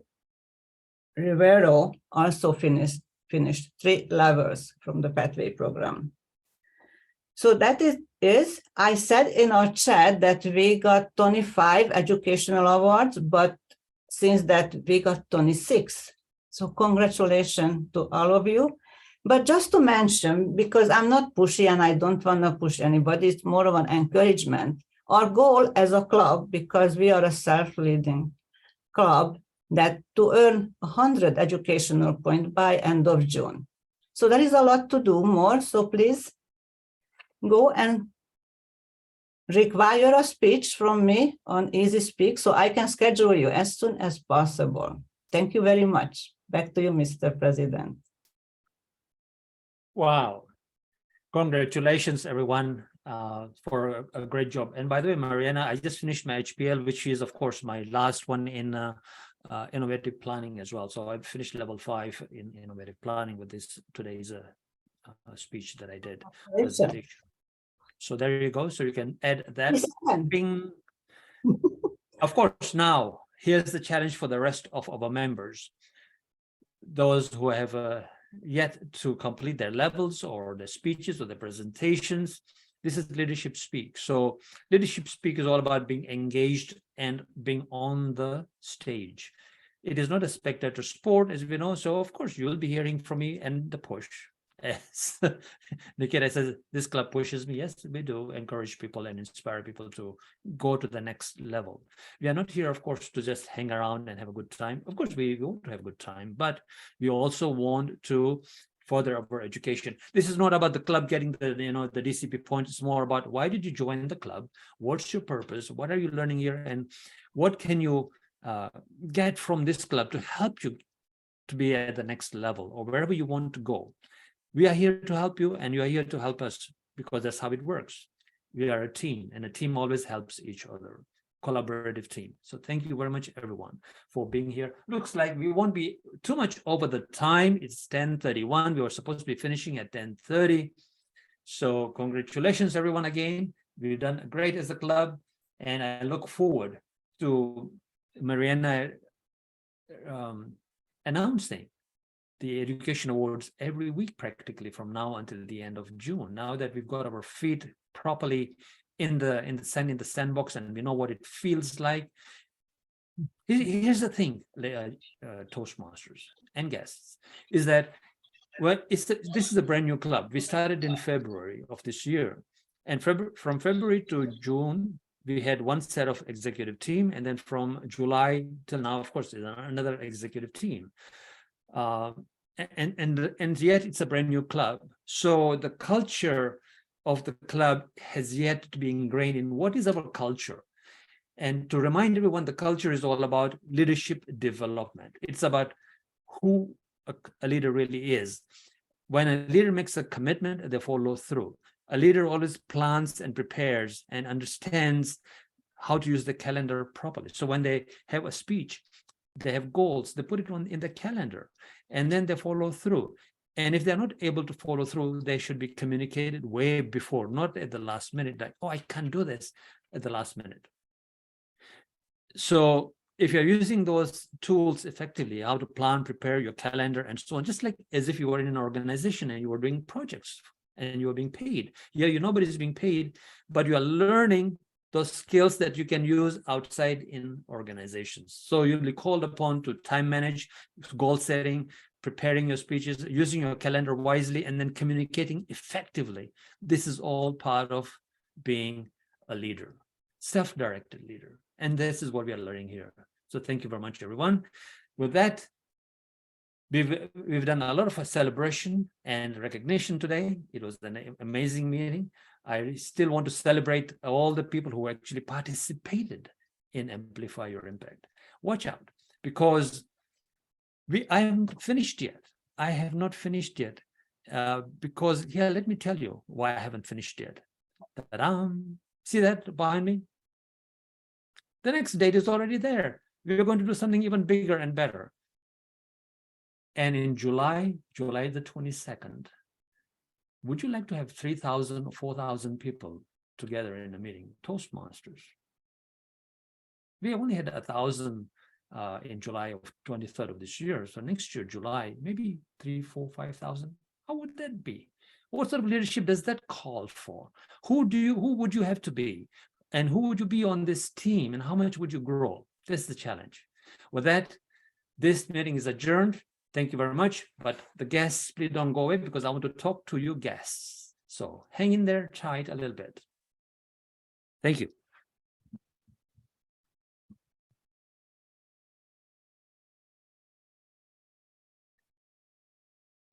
Rivero also finished 3 levels from the Pathway program. So that is, I said in our chat that we got 25 educational awards, but since that we got 26. So congratulations to all of you. But just to mention, because I'm not pushy and I don't want to push anybody, it's more of an encouragement. Our goal as a club, because we are a self-leading club, that to earn 100 educational points by end of June. So there is a lot to do more, so please go and require a speech from me on Easy Speak so I can schedule you as soon as possible. Thank you very much. Back to you, Mr. President. Wow. Congratulations, everyone. for a great job. And by the way, Mariana, I just finished my HPL, which is, of course, my last one in innovative planning as well. So I've finished level 5 in innovative planning with this today's speech that I did. So there you go. So you can add that. Bing. Of course, now here's the challenge for the rest of our members. Those who have yet to complete their levels or their speeches or their presentations. This is Leadership Speak. So Leadership Speak is all about being engaged and being on the stage. It is not a spectator sport, as we know. So of course, you'll be hearing from me and the push. As Nikhita says, this club pushes me. Yes, we do encourage people and inspire people to go to the next level. We are not here, of course, to just hang around and have a good time. Of course, we want to have a good time, but we also want to further our education. This is not about the club getting the the DCP points. It's more about why did you join the club? What's your purpose? What are you learning here? And what can you get from this club to help you to be at the next level or wherever you want to go? We are here to help you, and you are here to help us, because that's how it works. We are a team, and a team always helps each other. Collaborative team. So thank you very much, everyone, for being here. Looks like we won't be too much over the time. It's 10:31. We were supposed to be finishing at 10:30. So congratulations, everyone, again. We've done great as a club, and I look forward to Mariana announcing the education awards every week, practically from now until the end of June. Now that we've got our feet properly in the sandbox and we know what it feels like. Here's the thing, Toastmasters and guests, is that this is a brand new club. We started in February of this year, and from February to June we had one set of executive team, and then from July till now, of course, there's another executive team. And yet it's a brand new club. So the culture of the club has yet to be ingrained in what is our culture. And to remind everyone, the culture is all about leadership development. It's about who a leader really is. When a leader makes a commitment, they follow through. A leader always plans and prepares and understands how to use the calendar properly. So when they have a speech, they have goals, they put it in the calendar, and then they follow through. And if they're not able to follow through, they should be communicated way before, not at the last minute, like, oh, I can't do this at the last minute. So if you're using those tools effectively, how to plan, prepare your calendar, and so on, just like as if you were in an organization and you were doing projects and you were being paid. Yeah, nobody's being paid, but you are learning those skills that you can use outside in organizations. So you'll be called upon to time manage, goal setting, preparing your speeches, using your calendar wisely, and then communicating effectively. This is all part of being a leader, self-directed leader. And this is what we are learning here. So thank you very much, everyone. With that, we've done a lot of celebration and recognition today. It was an amazing meeting. I still want to celebrate all the people who actually participated in Amplify Your Impact. Watch out, because I haven't finished yet. I have not finished yet. Because here, let me tell you why I haven't finished yet. Ta-da! See that behind me? The next date is already there. We're going to do something even bigger and better. And in July the 22nd, would you like to have 3,000 or 4,000 people together in a meeting? Toastmasters. We only had 1,000 in July of 23rd of this year. So next year, July, maybe 3, 4, 5,000. How would that be? What sort of leadership does that call for? Who would you have to be? And who would you be on this team? And how much would you grow? That's the challenge. With that, this meeting is adjourned. Thank you very much. But the guests, please don't go away, because I want to talk to you guests. So hang in there tight a little bit. Thank you.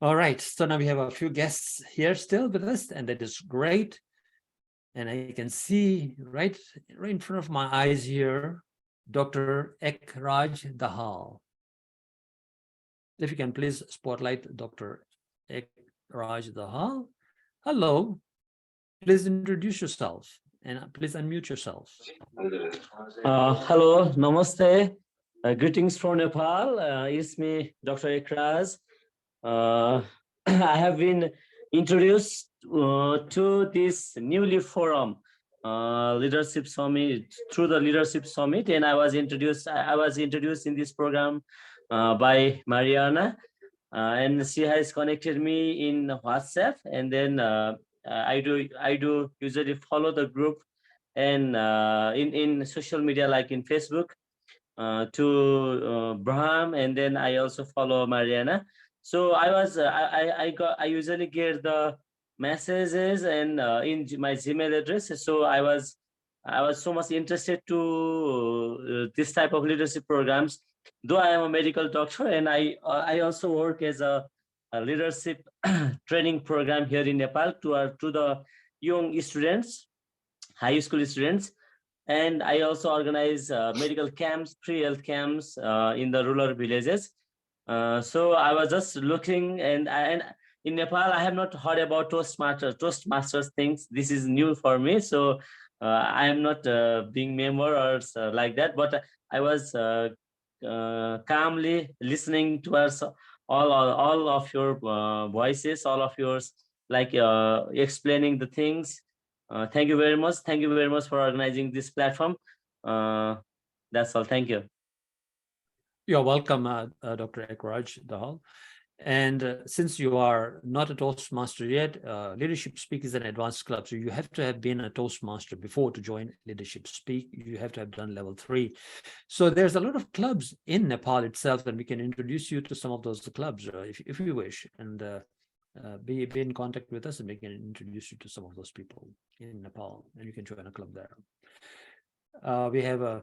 All right. So now we have a few guests here still with us, and that is great. And I can see right in front of my eyes here, Dr. Ekraj Dahal. If you can please spotlight Dr. Ekraj Dahal. Hello. Please introduce yourself and please unmute yourself. Hello, namaste. Greetings from Nepal. It's me, Dr. Ekraz. I have been introduced to this newly forum leadership summit through the leadership summit, and I was introduced in this program by Mariana, and she has connected me in WhatsApp, and then I do usually follow the group and in social media like in Facebook to Brahm, and then I also follow Mariana. So I usually get the messages and in my Gmail address. So I was so much interested to this type of leadership programs. Though I am a medical doctor, and I also work as a leadership training program here in Nepal to the young students, high school students. And I also organize medical camps, free health camps in the rural villages. So I was just looking, and in Nepal, I have not heard about Toastmasters things. This is new for me. So I am not being member or like that, but I was calmly listening towards all of your voices, all of yours, like explaining the things. Thank you very much. Thank you very much for organizing this platform. That's all. Thank you. You're welcome, Dr. Ekraj Dahal. And since you are not a Toastmaster yet, Leadership Speak is an advanced club. So you have to have been a Toastmaster before to join Leadership Speak. You have to have done level 3. So there's a lot of clubs in Nepal itself, and we can introduce you to some of those clubs if you wish. And be in contact with us, and we can introduce you to some of those people in Nepal, and you can join a club there. We have a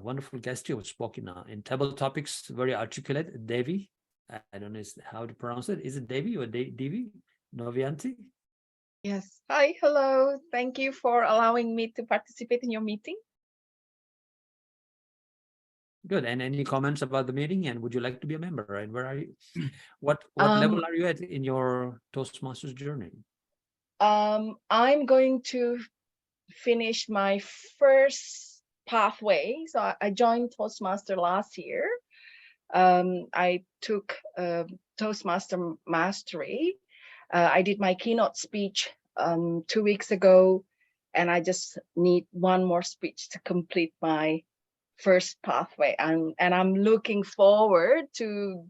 wonderful guest here who spoke in table topics, very articulate, Devi. I don't know how to pronounce it. Is it Devi or Devi Novianti? Yes. Hi, hello. Thank you for allowing me to participate in your meeting. Good. And any comments about the meeting? And would you like to be a member? And where are you? What level are you at in your Toastmasters journey? I'm going to finish my first pathway. So I joined Toastmaster last year. I took Toastmaster Mastery. I did my keynote speech 2 weeks ago, and I just need one more speech to complete my first pathway. And I'm looking forward to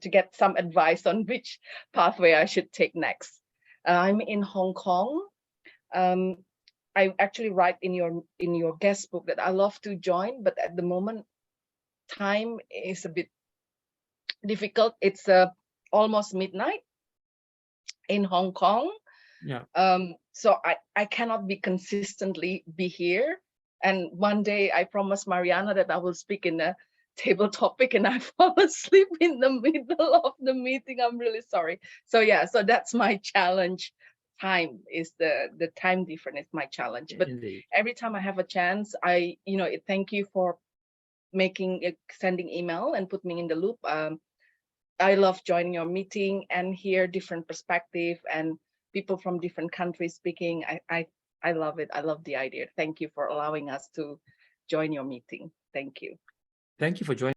get some advice on which pathway I should take next. I'm in Hong Kong. I actually write in your guest book that I love to join, but at the moment, time is a bit difficult. It's almost midnight in Hong Kong. Yeah. So I cannot consistently be here. And one day I promised Mariana that I will speak in a table topic, and I fall asleep in the middle of the meeting. I'm really sorry. So yeah, so that's my challenge. Time is the time difference is my challenge. But Indeed. every time I have a chance, thank you for sending email and put me in the loop. I love joining your meeting and hear different perspective and people from different countries speaking. I love it. I love the idea. Thank you for allowing us to join your meeting. Thank you. Thank you for joining.